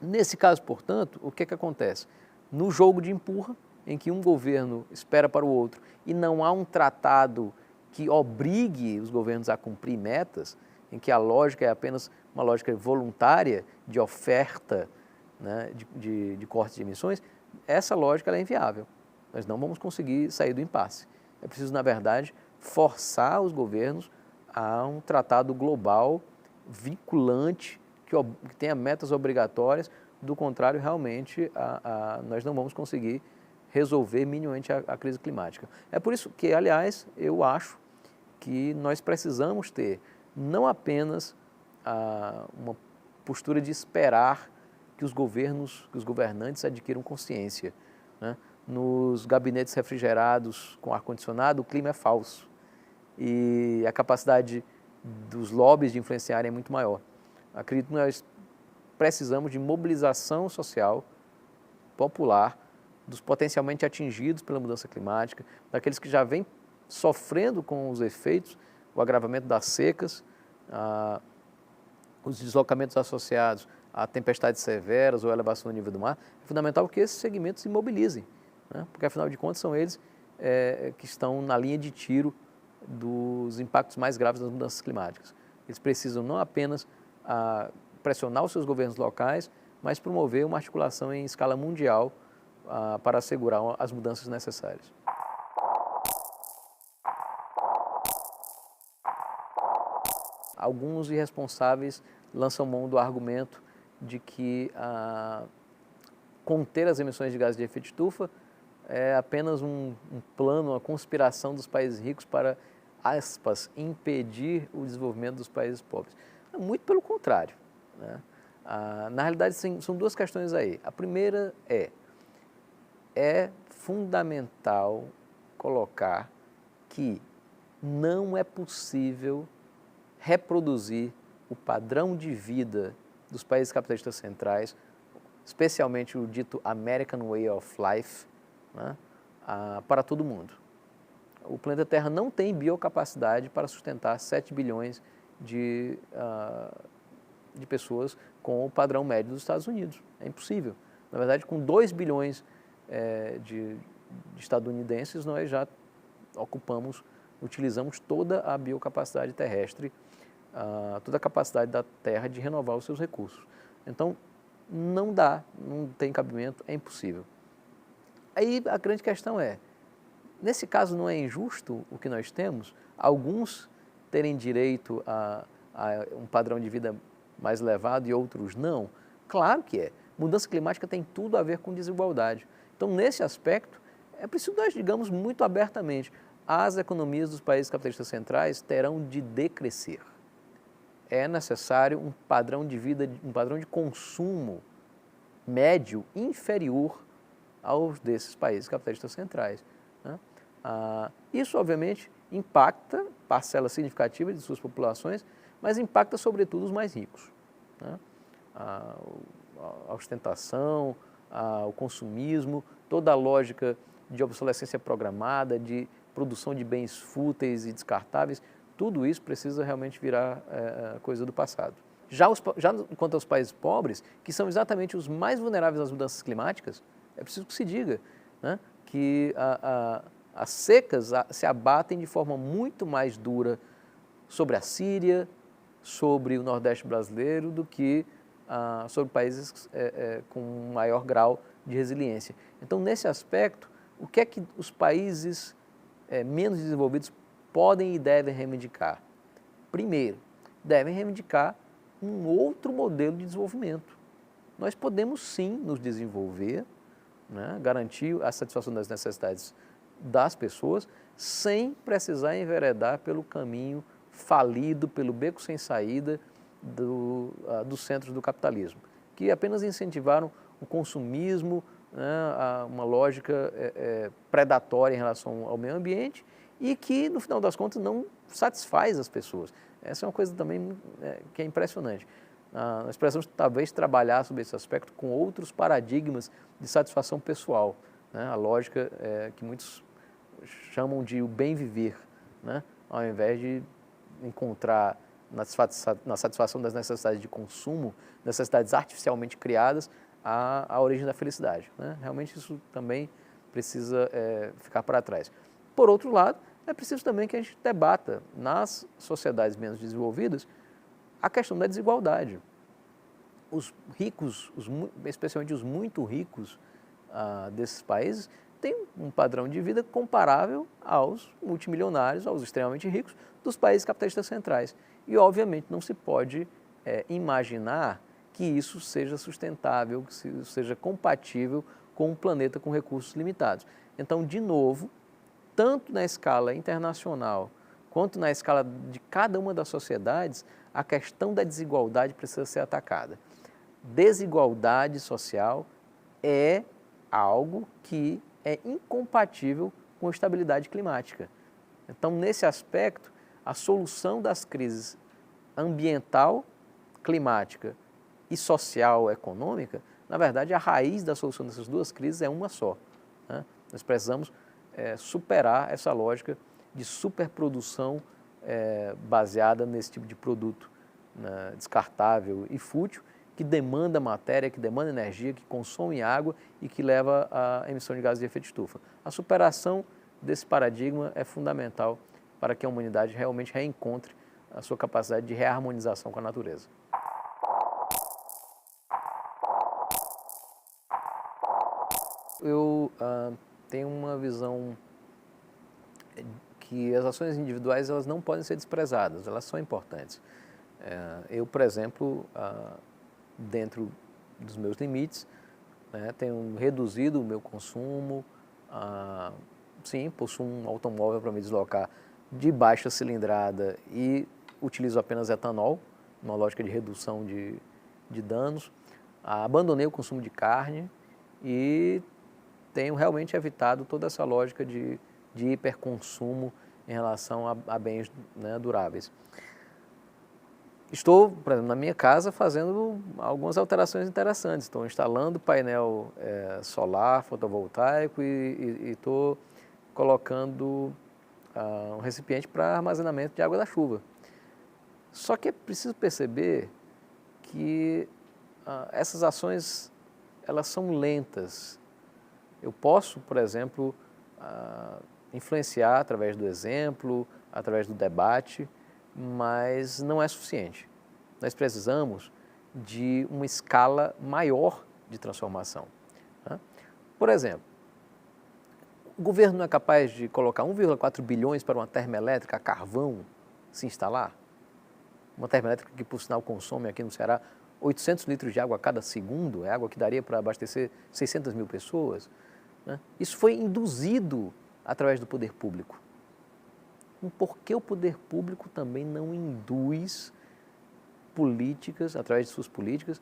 B: Nesse caso, portanto, o que acontece? No jogo de empurra, em que um governo espera para o outro e não há um tratado que obrigue os governos a cumprir metas, em que a lógica é apenas uma lógica voluntária de oferta, né, de cortes de emissões, essa lógica ela é inviável. Nós não vamos conseguir sair do impasse. É preciso, na verdade, forçar os governos a um tratado global vinculante que tenha metas obrigatórias. Do contrário, realmente, nós não vamos conseguir resolver minimamente a crise climática. É por isso que, aliás, eu acho que nós precisamos ter não apenas uma postura de esperar que os governos, que os governantes adquiram consciência, né? Nos gabinetes refrigerados com ar-condicionado, o clima é falso e a capacidade dos lobbies de influenciarem é muito maior. Acredito que nós precisamos de mobilização social, popular, dos potencialmente atingidos pela mudança climática, daqueles que já vêm sofrendo com os efeitos, o agravamento das secas, os deslocamentos associados a tempestades severas ou a elevação do nível do mar. É fundamental que esses segmentos se mobilizem, né? Porque, afinal de contas, são eles que estão na linha de tiro dos impactos mais graves das mudanças climáticas. Eles precisam não apenas pressionar os seus governos locais, mas promover uma articulação em escala mundial para assegurar as mudanças necessárias. Alguns irresponsáveis lançam mão do argumento de que conter as emissões de gases de efeito de estufa é apenas um plano, uma conspiração dos países ricos para, aspas, impedir o desenvolvimento dos países pobres. Muito pelo contrário, né? Na realidade, são duas questões aí. A primeira é fundamental colocar que não é possível reproduzir o padrão de vida dos países capitalistas centrais, especialmente o dito American Way of Life, né, para todo mundo. O planeta Terra não tem biocapacidade para sustentar 7 bilhões de pessoas com o padrão médio dos Estados Unidos. É impossível. Na verdade, com 2 bilhões de estadunidenses, nós já utilizamos toda a biocapacidade terrestre, toda a capacidade da Terra de renovar os seus recursos. Então, não dá, não tem cabimento, é impossível. Aí a grande questão é, Nesse caso, não é injusto o que nós temos? Alguns terem direito a um padrão de vida mais elevado e outros não? Claro que é. Mudança climática tem tudo a ver com desigualdade. Então, nesse aspecto, é preciso nós digamos muito abertamente, as economias dos países capitalistas centrais terão de decrescer. É necessário um padrão de vida, um padrão de consumo médio inferior aos desses países capitalistas centrais, né? Isso, obviamente, impacta parcela significativa de suas populações, mas impacta, sobretudo, os mais ricos, né? A ostentação, o consumismo, toda a lógica de obsolescência programada, de produção de bens fúteis e descartáveis, tudo isso precisa realmente virar coisa do passado. Já quanto aos países pobres, que são exatamente os mais vulneráveis às mudanças climáticas, é preciso que se diga, né, que as secas se abatem de forma muito mais dura sobre a Síria, sobre o Nordeste brasileiro, do que sobre países com maior grau de resiliência. Então, nesse aspecto, o que é que os países menos desenvolvidos podem e devem reivindicar? Primeiro, devem reivindicar um outro modelo de desenvolvimento. Nós podemos sim nos desenvolver, né, garantir a satisfação das necessidades das pessoas, sem precisar enveredar pelo caminho falido, pelo beco sem saída dos centros do capitalismo, que apenas incentivaram o consumismo, né, uma lógica predatória em relação ao meio ambiente e que, no final das contas, não satisfaz as pessoas. Essa é uma coisa também que é impressionante. Nós precisamos, talvez, trabalhar sobre esse aspecto com outros paradigmas de satisfação pessoal, né? A lógica que muitos chamam de o bem viver, né? Ao invés de encontrar na satisfação das necessidades de consumo, necessidades artificialmente criadas, a origem da felicidade, né? Realmente isso também precisa ficar para trás. Por outro lado, é preciso também que a gente debata nas sociedades menos desenvolvidas a questão da desigualdade. Os ricos, especialmente os muito ricos desses países, têm um padrão de vida comparável aos multimilionários, aos extremamente ricos dos países capitalistas centrais. E, obviamente, não se pode imaginar que isso seja sustentável, que isso seja compatível com um planeta com recursos limitados. Então, de novo, tanto na escala internacional quanto na escala de cada uma das sociedades, a questão da desigualdade precisa ser atacada. Desigualdade social é algo que é incompatível com a estabilidade climática. Então, nesse aspecto, a solução das crises ambiental, climática e social, econômica, na verdade, a raiz da solução dessas duas crises é uma só, né? Nós precisamos superar essa lógica de superprodução baseada nesse tipo de produto, né, descartável e fútil, que demanda matéria, que demanda energia, que consome água e que leva à emissão de gases de efeito estufa. A superação desse paradigma é fundamental para que a humanidade realmente reencontre a sua capacidade de reharmonização com a natureza. Eu tenho uma visão que as ações individuais elas não podem ser desprezadas, elas são importantes. Eu, por exemplo, dentro dos meus limites, né, tenho reduzido o meu consumo, sim, possuo um automóvel para me deslocar de baixa cilindrada e utilizo apenas etanol, uma lógica de redução de danos. Abandonei o consumo de carne e tenho realmente evitado toda essa lógica de hiperconsumo em relação a bens, né, duráveis. Estou, por exemplo, na minha casa fazendo algumas alterações interessantes. Estou instalando painel solar, fotovoltaico e estou colocando um recipiente para armazenamento de água da chuva. Só que é preciso perceber que essas ações elas são lentas. Eu posso, por exemplo, influenciar através do exemplo, através do debate, mas não é suficiente. Nós precisamos de uma escala maior de transformação, né? Por exemplo, O governo não é capaz de colocar 1,4 bilhões para uma termoelétrica a carvão se instalar? Uma termoelétrica que, por sinal, consome aqui no Ceará 800 litros de água a cada segundo, é água que daria para abastecer 600 mil pessoas. Né? Isso foi induzido através do poder público. Por que o poder público também não induz políticas, através de suas políticas,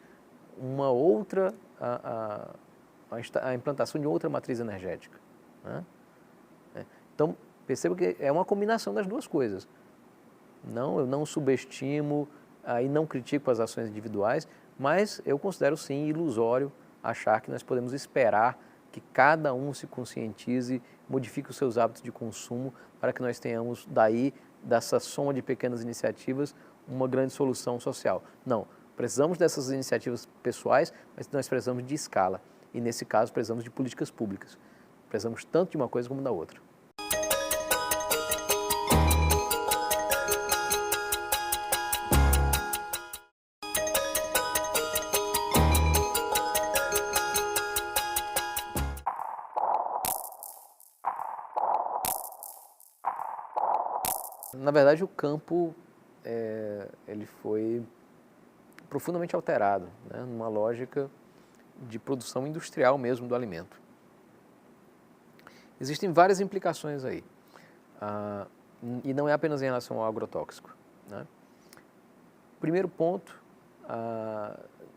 B: uma outra, a implantação de outra matriz energética? Né? Então, perceba que é uma combinação das duas coisas. Não, eu não subestimo e não critico as ações individuais, mas eu considero sim ilusório achar que nós podemos esperar que cada um se conscientize, modifique os seus hábitos de consumo para que nós tenhamos daí, dessa soma de pequenas iniciativas, uma grande solução social. Não, precisamos dessas iniciativas pessoais, mas nós precisamos de escala e nesse caso precisamos de políticas públicas. Precisamos tanto de uma coisa como da outra. Na verdade, o campo ele foi profundamente alterado, né, numa lógica de produção industrial mesmo do alimento. Existem várias implicações aí, e não é apenas em relação ao agrotóxico. Né? Primeiro ponto,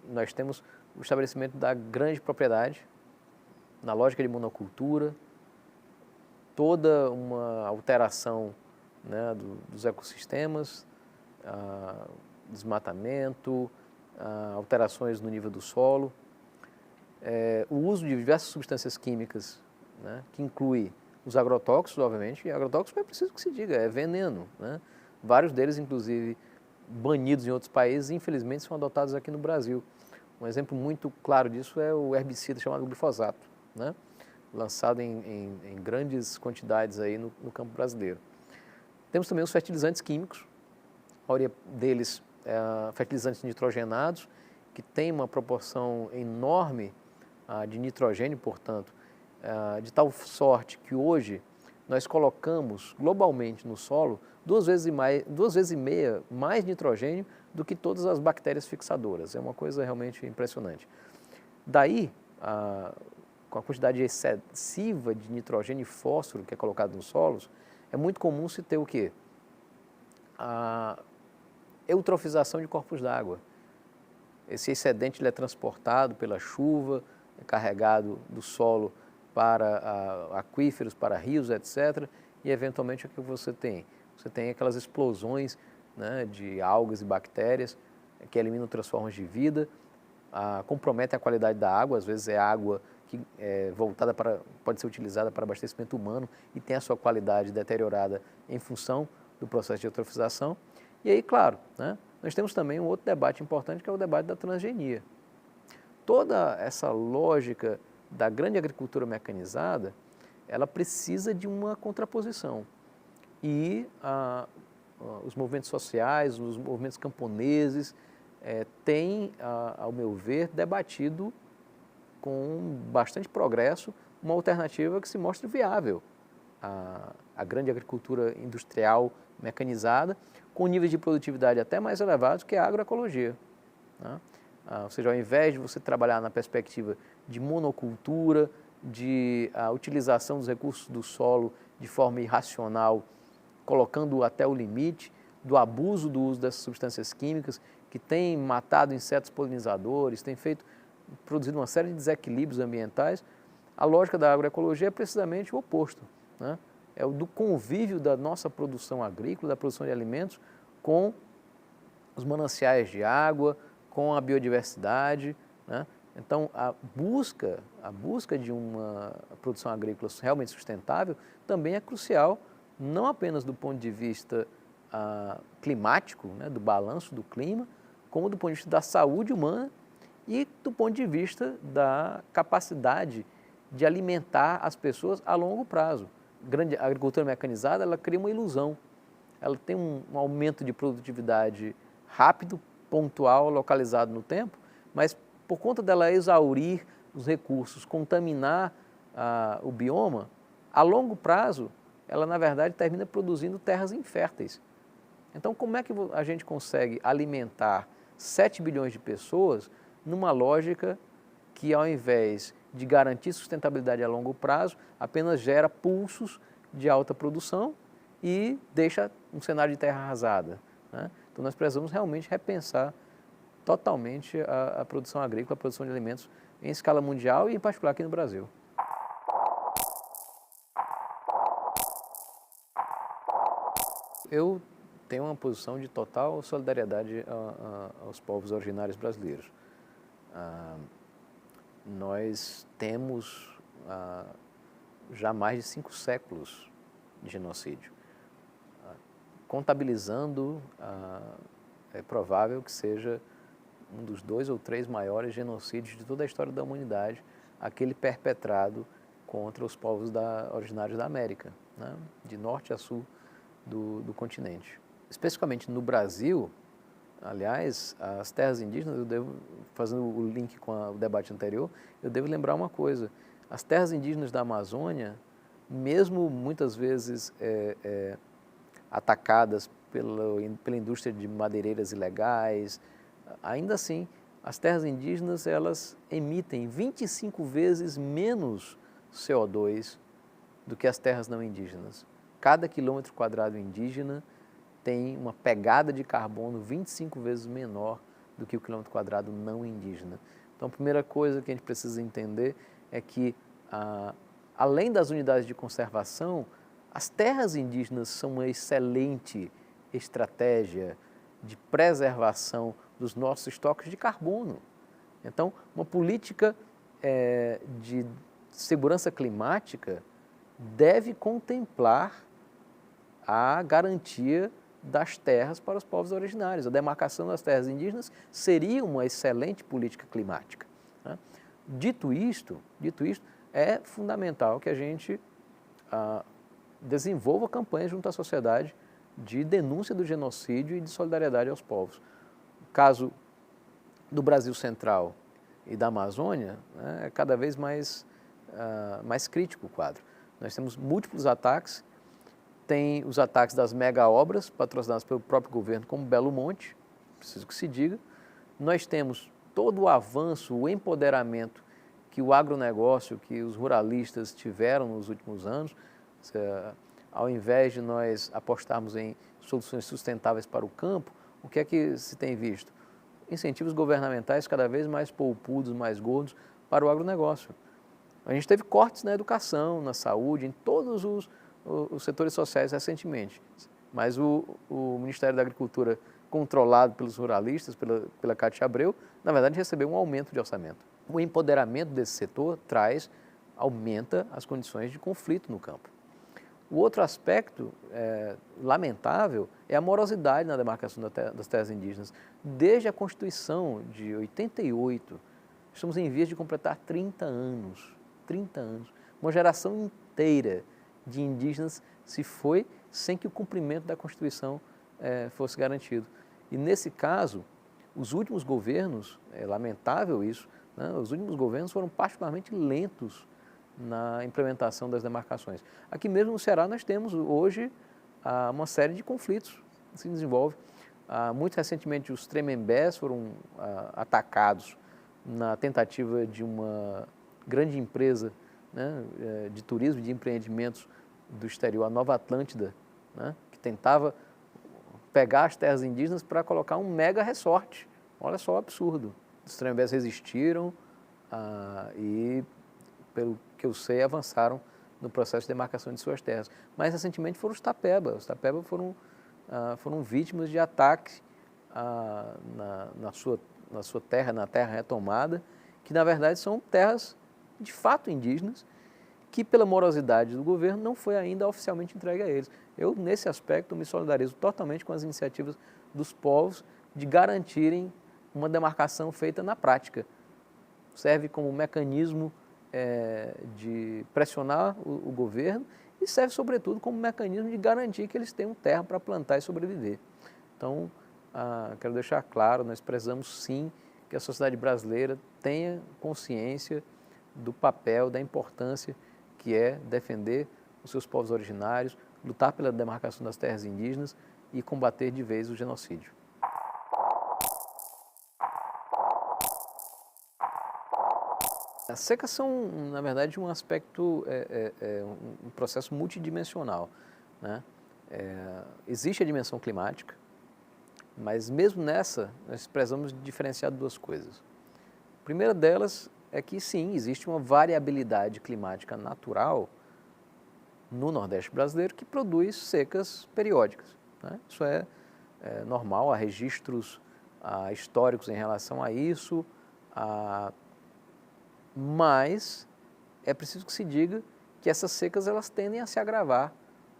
B: nós temos o estabelecimento da grande propriedade, na lógica de monocultura, toda uma alteração, né, dos ecossistemas, desmatamento, alterações no nível do solo, o uso de diversas substâncias químicas, né, que inclui os agrotóxicos, obviamente, e agrotóxicos é preciso que se diga, é veneno. Né? Vários deles, inclusive, banidos em outros países, infelizmente são adotados aqui no Brasil. Um exemplo muito claro disso é o herbicida chamado glifosato, né? Lançado em grandes quantidades aí no campo brasileiro. Temos também os fertilizantes químicos, a maioria deles fertilizantes nitrogenados, que tem uma proporção enorme de nitrogênio, portanto, de tal sorte que hoje nós colocamos globalmente no solo 2,5 vezes mais nitrogênio do que todas as bactérias fixadoras. É uma coisa realmente impressionante. Daí, com a quantidade excessiva de nitrogênio e fósforo que é colocado nos solos, é muito comum se ter o quê? A eutrofização de corpos d'água. Esse excedente ele é transportado pela chuva, é carregado do solo para aquíferos, para rios, etc. E, eventualmente, o que você tem? Você tem aquelas explosões, né, de algas e bactérias que eliminam outras formas de vida, comprometem a qualidade da água, às vezes é água que pode ser utilizada para abastecimento humano e tem a sua qualidade deteriorada em função do processo de eutrofização. E aí, claro, né, nós temos também um outro debate importante, que é o debate da transgenia. Toda essa lógica da grande agricultura mecanizada, ela precisa de uma contraposição. E os movimentos sociais, os movimentos camponeses, têm, ao meu ver, debatido com bastante progresso uma alternativa que se mostre viável. A grande agricultura industrial mecanizada, com níveis de produtividade até mais elevados que a agroecologia. Né? Ou seja, ao invés de você trabalhar na perspectiva de monocultura, de utilização dos recursos do solo de forma irracional, colocando até o limite, do abuso do uso dessas substâncias químicas, que tem matado insetos polinizadores, tem produzido uma série de desequilíbrios ambientais, a lógica da agroecologia é precisamente o oposto. Né? É o do convívio da nossa produção agrícola, da produção de alimentos, com os mananciais de água, com a biodiversidade. Né? Então, a busca de uma produção agrícola realmente sustentável também é crucial, não apenas do ponto de vista climático, né, do balanço do clima, como do ponto de vista da saúde humana e do ponto de vista da capacidade de alimentar as pessoas a longo prazo. A agricultura mecanizada, ela cria uma ilusão. Ela tem um aumento de produtividade rápido, pontual, localizado no tempo, mas por conta dela exaurir os recursos, contaminar o bioma, a longo prazo, ela na verdade termina produzindo terras inférteis. Então, como é que a gente consegue alimentar 7 bilhões de pessoas numa lógica que, ao invés de garantir sustentabilidade a longo prazo, apenas gera pulsos de alta produção e deixa um cenário de terra arrasada, né? Então, nós precisamos realmente repensar totalmente a produção agrícola, a produção de alimentos em escala mundial e, em particular, aqui no Brasil. Eu tenho uma posição de total solidariedade aos povos originários brasileiros. Nós temos já mais de 5 séculos de genocídio. Contabilizando, é provável que seja um dos 2 ou 3 maiores genocídios de toda a história da humanidade, aquele perpetrado contra os povos originários da América, né? De norte a sul do continente. Especificamente no Brasil, aliás, as terras indígenas, fazendo o link com o debate anterior, eu devo lembrar uma coisa: as terras indígenas da Amazônia, mesmo muitas vezes atacadas pela indústria de madeireiras ilegais, ainda assim, as terras indígenas elas emitem 25 vezes menos CO2 do que as terras não indígenas. Cada quilômetro quadrado indígena tem uma pegada de carbono 25 vezes menor do que o quilômetro quadrado não indígena. Então, a primeira coisa que a gente precisa entender é que, além das unidades de conservação, as terras indígenas são uma excelente estratégia de preservação dos nossos estoques de carbono. Então, uma política de segurança climática deve contemplar a garantia das terras para os povos originários. A demarcação das terras indígenas seria uma excelente política climática, né? Dito isto, é fundamental que a gente desenvolva campanhas junto à sociedade de denúncia do genocídio e de solidariedade aos povos. O caso do Brasil Central e da Amazônia, né, é cada vez mais crítico o quadro. Nós temos múltiplos ataques. Tem os ataques das mega-obras, patrocinadas pelo próprio governo, como Belo Monte, preciso que se diga. Nós temos todo o avanço, o empoderamento que o agronegócio, que os ruralistas tiveram nos últimos anos. Ao invés de nós apostarmos em soluções sustentáveis para o campo, o que é que se tem visto? Incentivos governamentais cada vez mais polpudos, mais gordos para o agronegócio. A gente teve cortes na educação, na saúde, em todos os setores sociais recentemente, mas o Ministério da Agricultura, controlado pelos ruralistas, pela Cátia Abreu, na verdade recebeu um aumento de orçamento. O empoderamento desse setor aumenta as condições de conflito no campo. O outro aspecto lamentável é a morosidade na demarcação das terras indígenas. Desde a Constituição de 88, estamos em vias de completar 30 anos, uma geração inteira de indígenas se foi sem que o cumprimento da Constituição fosse garantido. E nesse caso, os últimos governos, é lamentável isso, né, os últimos governos foram particularmente lentos na implementação das demarcações. Aqui mesmo no Ceará nós temos hoje uma série de conflitos que se desenvolvem. Muito recentemente os Tremembés foram atacados na tentativa de uma grande empresa, né, de turismo, de empreendimentos do exterior, a Nova Atlântida, né, que tentava pegar as terras indígenas para colocar um mega resort. Olha só o absurdo. Os Tremembés resistiram e, pelo que eu sei, avançaram no processo de demarcação de suas terras. Mas, recentemente, foram os Tapeba. Os Tapeba foram vítimas de ataques na sua terra, na terra retomada, que, na verdade, são terras de fato indígenas, que pela morosidade do governo não foi ainda oficialmente entregue a eles. Eu, nesse aspecto, me solidarizo totalmente com as iniciativas dos povos de garantirem uma demarcação feita na prática. Serve como mecanismo de pressionar o governo e serve, sobretudo, como mecanismo de garantir que eles tenham terra para plantar e sobreviver. Então, quero deixar claro, nós precisamos sim que a sociedade brasileira tenha consciência do papel, da importância que é defender os seus povos originários, lutar pela demarcação das terras indígenas e combater de vez o genocídio. As secas são, na verdade, um aspecto, um processo multidimensional, né? Existe a dimensão climática, mas mesmo nessa, nós precisamos diferenciar duas coisas. A primeira delas é que, sim, existe uma variabilidade climática natural no Nordeste brasileiro que produz secas periódicas, né? Isso é normal, há registros históricos em relação a isso, mas é preciso que se diga que essas secas elas tendem a se agravar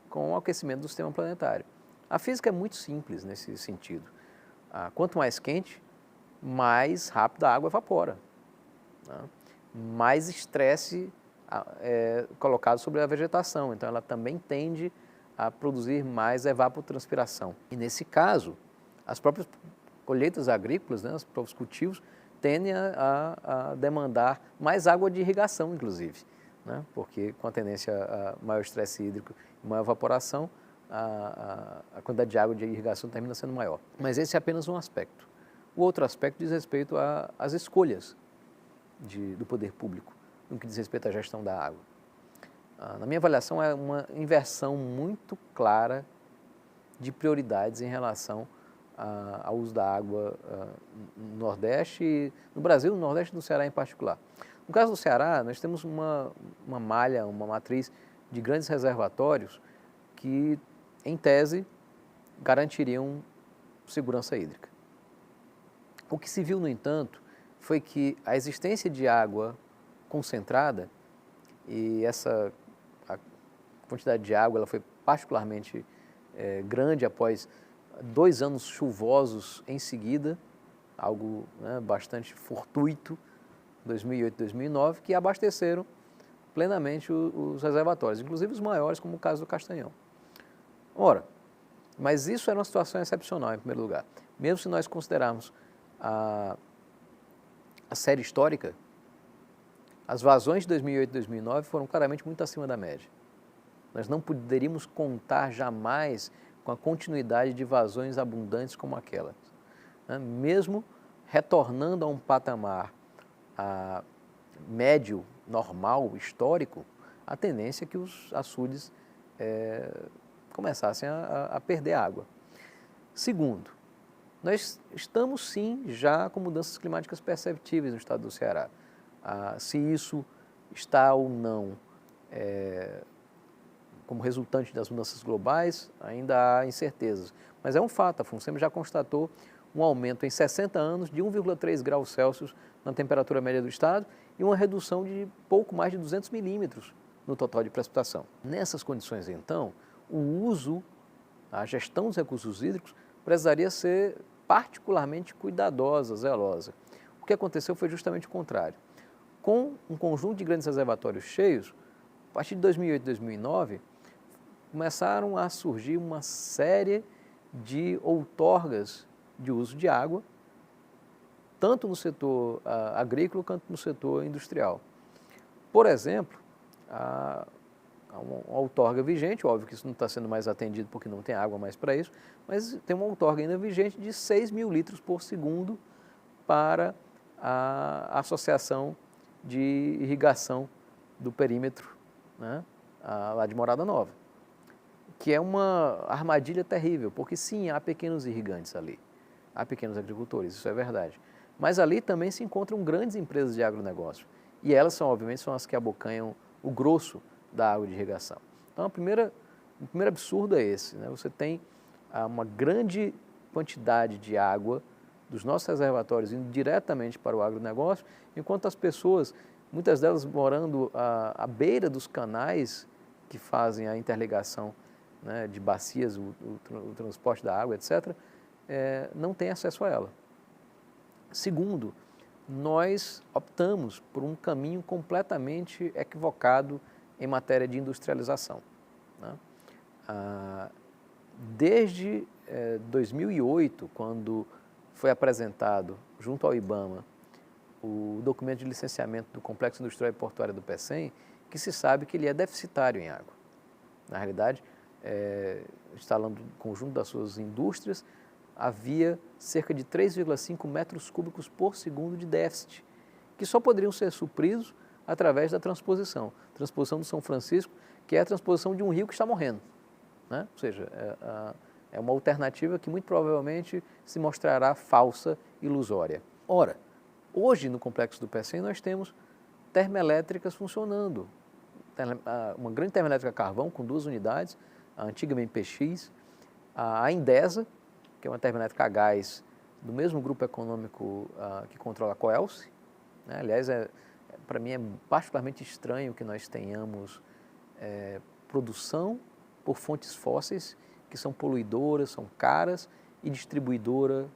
B: com o aquecimento do sistema planetário. A física é muito simples nesse sentido. Quanto mais quente, mais rápido a água evapora, né? Mais estresse é colocado sobre a vegetação, então ela também tende a produzir mais evapotranspiração. E nesse caso, as próprias colheitas agrícolas, né, os próprios cultivos, tendem a demandar mais água de irrigação, inclusive, né? Porque com a tendência a maior estresse hídrico e maior evaporação, a quantidade de água de irrigação termina sendo maior. Mas esse é apenas um aspecto. O outro aspecto diz respeito às escolhas do poder público, no que diz respeito à gestão da água. Na minha avaliação, é uma inversão muito clara de prioridades em relação ao uso da água no Nordeste e no Brasil, no Nordeste e no Ceará em particular. No caso do Ceará, nós temos uma malha, uma matriz de grandes reservatórios que, em tese, garantiriam segurança hídrica. O que se viu, no entanto, foi que a existência de água concentrada, e a quantidade de água ela foi particularmente grande após 2 anos chuvosos em seguida, algo, né, bastante fortuito, 2008 e 2009, que abasteceram plenamente os reservatórios, inclusive os maiores, como o caso do Castanhão. Ora, mas isso era uma situação excepcional, em primeiro lugar. Mesmo se nós considerarmos a série histórica, as vazões de 2008 e 2009 foram claramente muito acima da média. Nós não poderíamos contar jamais com a continuidade de vazões abundantes como aquelas, né? Mesmo retornando a um patamar médio, normal, histórico, a tendência é que os açudes começassem a perder água. Segundo, nós estamos sim já com mudanças climáticas perceptíveis no estado do Ceará. Se isso está ou não como resultante das mudanças globais, ainda há incertezas. Mas é um fato, a FUNSEMI já constatou um aumento em 60 anos de 1,3 graus Celsius na temperatura média do estado e uma redução de pouco mais de 200 milímetros no total de precipitação. Nessas condições, então, a gestão dos recursos hídricos precisaria ser particularmente cuidadosa, zelosa. O que aconteceu foi justamente o contrário. Com um conjunto de grandes reservatórios cheios, a partir de 2008 e 2009, começaram a surgir uma série de outorgas de uso de água, tanto no setor agrícola quanto no setor industrial. Por exemplo, há uma outorga vigente, óbvio que isso não está sendo mais atendido porque não tem água mais para isso, mas tem uma outorga ainda vigente de 6 mil litros por segundo para a Associação de Irrigação do Perímetro, né, lá de Morada Nova, que é uma armadilha terrível, porque sim, há pequenos irrigantes ali, há pequenos agricultores, isso é verdade, mas ali também se encontram grandes empresas de agronegócio, e elas obviamente são as que abocanham o grosso da água de irrigação. Então, o primeiro absurdo é esse, né? Você tem uma grande quantidade de água dos nossos reservatórios indo diretamente para o agronegócio, enquanto as pessoas, muitas delas morando à beira dos canais que fazem a interligação, né, de bacias, o transporte da água, etc., não têm acesso a ela. Segundo, nós optamos por um caminho completamente equivocado em matéria de industrialização, né? Desde 2008, quando foi apresentado junto ao IBAMA o documento de licenciamento do Complexo Industrial e Portuário do Pecém, que se sabe que ele é deficitário em água. Na realidade, instalando o conjunto das suas indústrias, havia cerca de 3,5 metros cúbicos por segundo de déficit, que só poderiam ser supridos através da transposição do São Francisco, que é a transposição de um rio que está morrendo, né? Ou seja, é uma alternativa que muito provavelmente se mostrará falsa, ilusória. Ora, hoje no complexo do Pecém nós temos termoelétricas funcionando, uma grande termoelétrica a carvão com 2 unidades, a antiga MPX, a Endesa, que é uma termoelétrica a gás do mesmo grupo econômico que controla a Coelce, né? Aliás, para mim é particularmente estranho que nós tenhamos produção por fontes fósseis que são poluidoras, são caras e distribuidora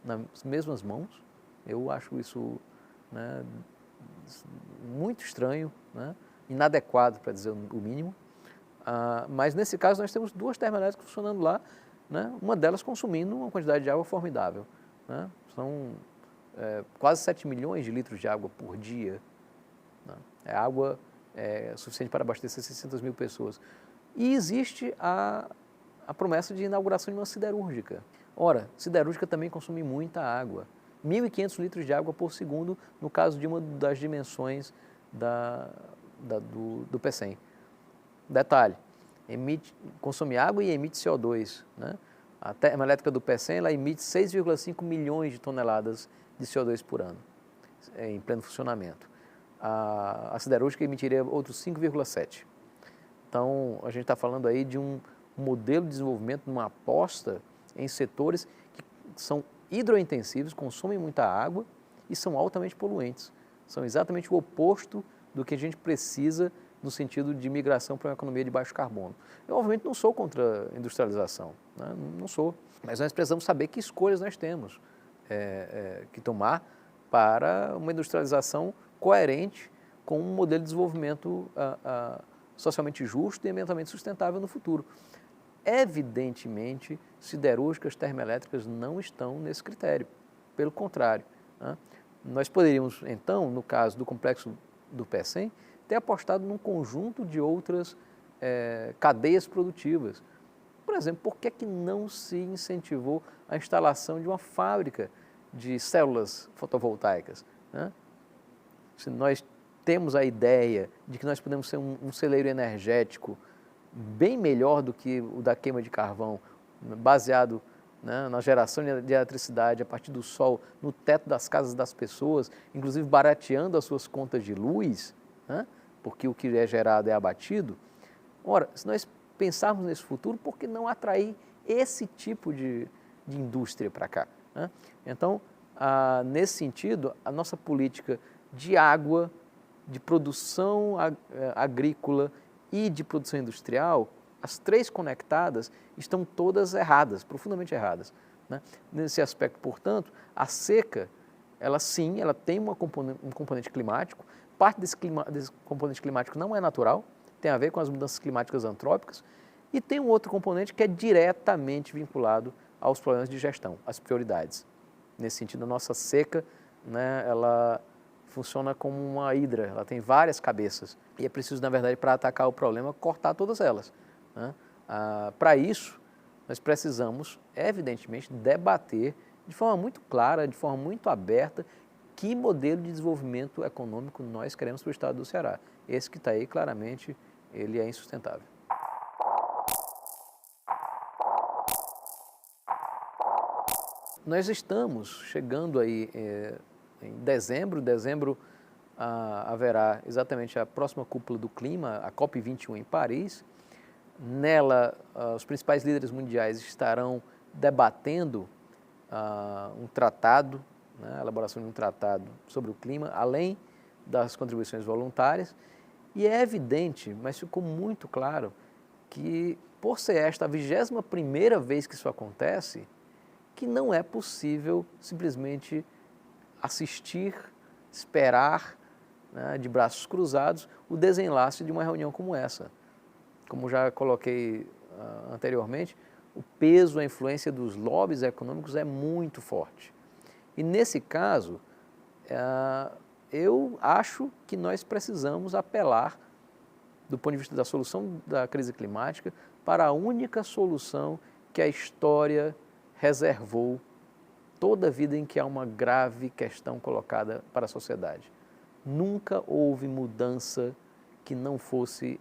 B: nas mesmas mãos. Eu acho isso, né, muito estranho, né, inadequado, para dizer o mínimo. Mas nesse caso nós temos 2 termoelétricas funcionando lá, né, uma delas consumindo uma quantidade de água formidável, né? São quase 7 milhões de litros de água por dia, né? É água suficiente para abastecer 600 mil pessoas. E existe a promessa de inauguração de uma siderúrgica. Ora, siderúrgica também consome muita água. 1.500 litros de água por segundo, no caso de uma das dimensões do Pecém. Detalhe, consome água e emite CO2, né? A termoelétrica do Pecém ela emite 6,5 milhões de toneladas de CO2 por ano, em pleno funcionamento. A siderúrgica emitiria outros 5,7. Então, a gente está falando aí de um modelo de desenvolvimento, uma aposta em setores que são hidrointensivos, consomem muita água e são altamente poluentes. São exatamente o oposto do que a gente precisa no sentido de migração para uma economia de baixo carbono. Eu, obviamente, não sou contra a industrialização, né? Não sou, mas nós precisamos saber que escolhas nós temos que tomar para uma industrialização coerente com um modelo de desenvolvimento socialmente justo e ambientalmente sustentável no futuro. Evidentemente, siderúrgicas, termoelétricas não estão nesse critério, pelo contrário, né? Nós poderíamos, então, no caso do complexo do Pecém, ter apostado num conjunto de outras cadeias produtivas. Por exemplo, por que não se incentivou a instalação de uma fábrica de células fotovoltaicas, né? Se nós temos a ideia de que nós podemos ser um celeiro energético bem melhor do que o da queima de carvão, baseado, né, na geração de eletricidade a partir do sol, no teto das casas das pessoas, inclusive barateando as suas contas de luz, né, porque o que é gerado é abatido. Ora, se nós pensarmos nesse futuro, por que não atrair esse tipo de indústria para cá, né? Então, nesse sentido, a nossa política de água, de produção agrícola e de produção industrial, as 3 conectadas estão todas erradas, profundamente erradas, né? Nesse aspecto, portanto, a seca, ela sim, ela tem um componente climático, parte desse componente climático não é natural, tem a ver com as mudanças climáticas antrópicas, e tem um outro componente que é diretamente vinculado aos problemas de gestão, às prioridades. Nesse sentido, a nossa seca, né, ela funciona como uma hidra, ela tem várias cabeças e é preciso, na verdade, para atacar o problema, cortar todas elas, né? Para isso, nós precisamos, evidentemente, debater de forma muito clara, de forma muito aberta, que modelo de desenvolvimento econômico nós queremos para o estado do Ceará. Esse que está aí, claramente, ele é insustentável. Nós estamos chegando aí em dezembro. Dezembro haverá exatamente a próxima cúpula do clima, a COP21 em Paris. Nela, os principais líderes mundiais estarão debatendo um tratado, né, a elaboração de um tratado sobre o clima, além das contribuições voluntárias. E é evidente, mas ficou muito claro, que por ser esta a 21ª vez que isso acontece, que não é possível simplesmente assistir, esperar, né, de braços cruzados, o desenlace de uma reunião como essa. Como já coloquei anteriormente, o peso, a influência dos lobbies econômicos é muito forte. E nesse caso, eu acho que nós precisamos apelar do ponto de vista da solução da crise climática, para a única solução que a história reservou toda a vida em que há uma grave questão colocada para a sociedade. Nunca houve mudança que não fosse,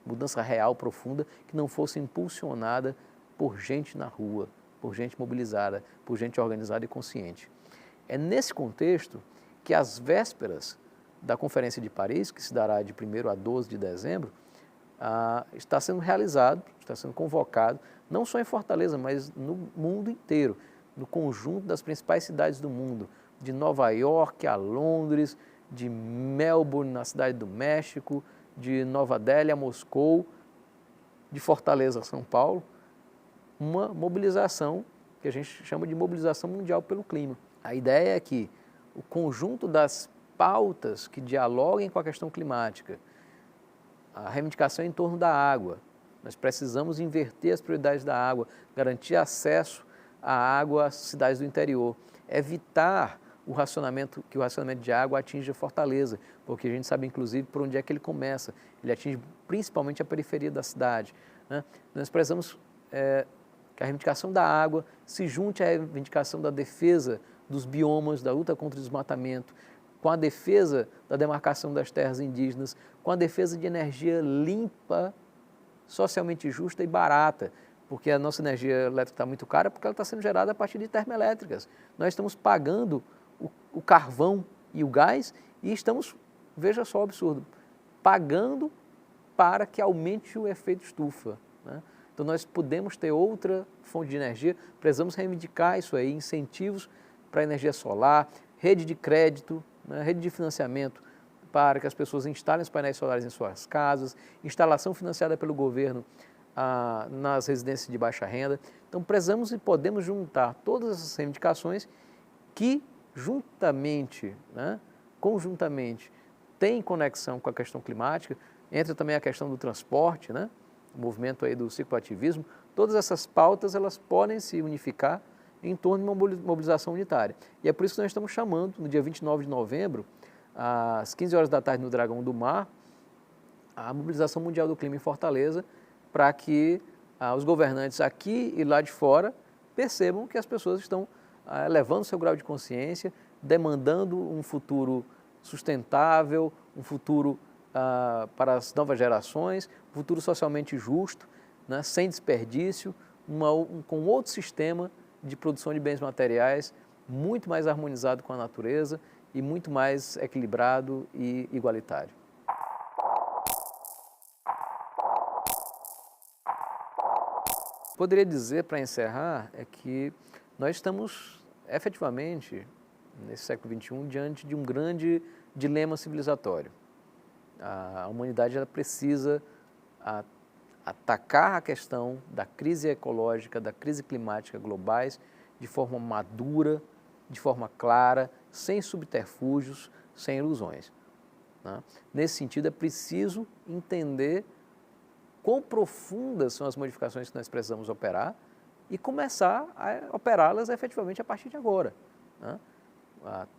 B: mudança real, profunda, que não fosse impulsionada por gente na rua, por gente mobilizada, por gente organizada e consciente. É nesse contexto que às vésperas da Conferência de Paris, que se dará de 1º a 12 de dezembro, está sendo realizado, está sendo convocado, não só em Fortaleza, mas no mundo inteiro, no conjunto das principais cidades do mundo, de Nova York a Londres, de Melbourne, na cidade do México, de Nova Delhi a Moscou, de Fortaleza a São Paulo, uma mobilização que a gente chama de mobilização mundial pelo clima. A ideia é que o conjunto das pautas que dialoguem com a questão climática, a reivindicação em torno da água, nós precisamos inverter as prioridades da água, garantir acesso à água às cidades do interior, evitar que o racionamento de água atinja Fortaleza, porque a gente sabe inclusive por onde é que ele começa, ele atinge principalmente a periferia da cidade, né? Nós precisamos que a reivindicação da água se junte à reivindicação da defesa dos biomas, da luta contra o desmatamento, com a defesa da demarcação das terras indígenas, com a defesa de energia limpa, socialmente justa e barata, porque a nossa energia elétrica está muito cara porque ela está sendo gerada a partir de termoelétricas. Nós estamos pagando o carvão e o gás e estamos, veja só o absurdo, pagando para que aumente o efeito estufa, né? Então nós podemos ter outra fonte de energia, precisamos reivindicar isso aí, incentivos para a energia solar, rede de crédito, né, rede de financiamento para que as pessoas instalem os painéis solares em suas casas, instalação financiada pelo governo nas residências de baixa renda. Então precisamos e podemos juntar todas essas reivindicações que juntamente, né, conjuntamente, têm conexão com a questão climática, entra também a questão do transporte, né, o movimento aí do cicloativismo. Todas essas pautas elas podem se unificar em torno de uma mobilização unitária. E é por isso que nós estamos chamando, no dia 29 de novembro, às 15 horas da tarde no Dragão do Mar, a mobilização mundial do clima em Fortaleza, para que os governantes aqui e lá de fora percebam que as pessoas estão elevando seu grau de consciência, demandando um futuro sustentável, um futuro para as novas gerações, um futuro socialmente justo, né, sem desperdício, com outro sistema de produção de bens materiais muito mais harmonizado com a natureza e muito mais equilibrado e igualitário. Poderia dizer, para encerrar, que nós estamos efetivamente, nesse século XXI, diante de um grande dilema civilizatório. A humanidade ela precisa atacar a questão da crise ecológica, da crise climática globais de forma madura, de forma clara, sem subterfúgios, sem ilusões, né? Nesse sentido, é preciso entender quão profundas são as modificações que nós precisamos operar e começar a operá-las efetivamente a partir de agora, né?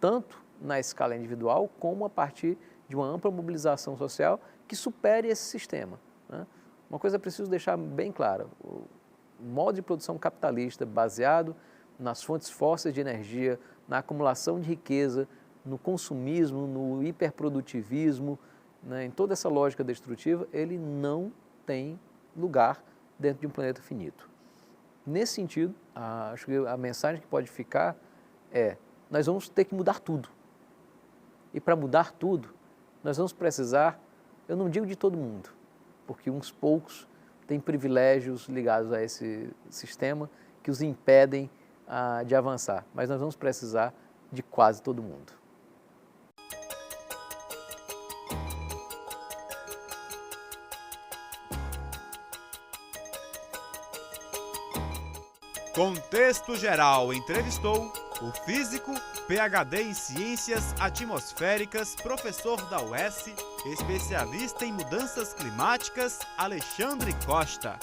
B: Tanto na escala individual como a partir de uma ampla mobilização social que supere esse sistema, né? Uma coisa é preciso deixar bem clara, o modo de produção capitalista baseado nas fontes fósseis de energia, na acumulação de riqueza, no consumismo, no hiperprodutivismo, né, em toda essa lógica destrutiva, ele não tem lugar dentro de um planeta finito. Nesse sentido, acho que a mensagem que pode ficar é: nós vamos ter que mudar tudo. E para mudar tudo, nós vamos precisar, eu não digo de todo mundo, porque uns poucos têm privilégios ligados a esse sistema que os impedem de avançar, mas nós vamos precisar de quase todo mundo.
A: Contexto Geral entrevistou o físico, PhD em Ciências Atmosféricas, professor da UES, especialista em mudanças climáticas, Alexandre Costa.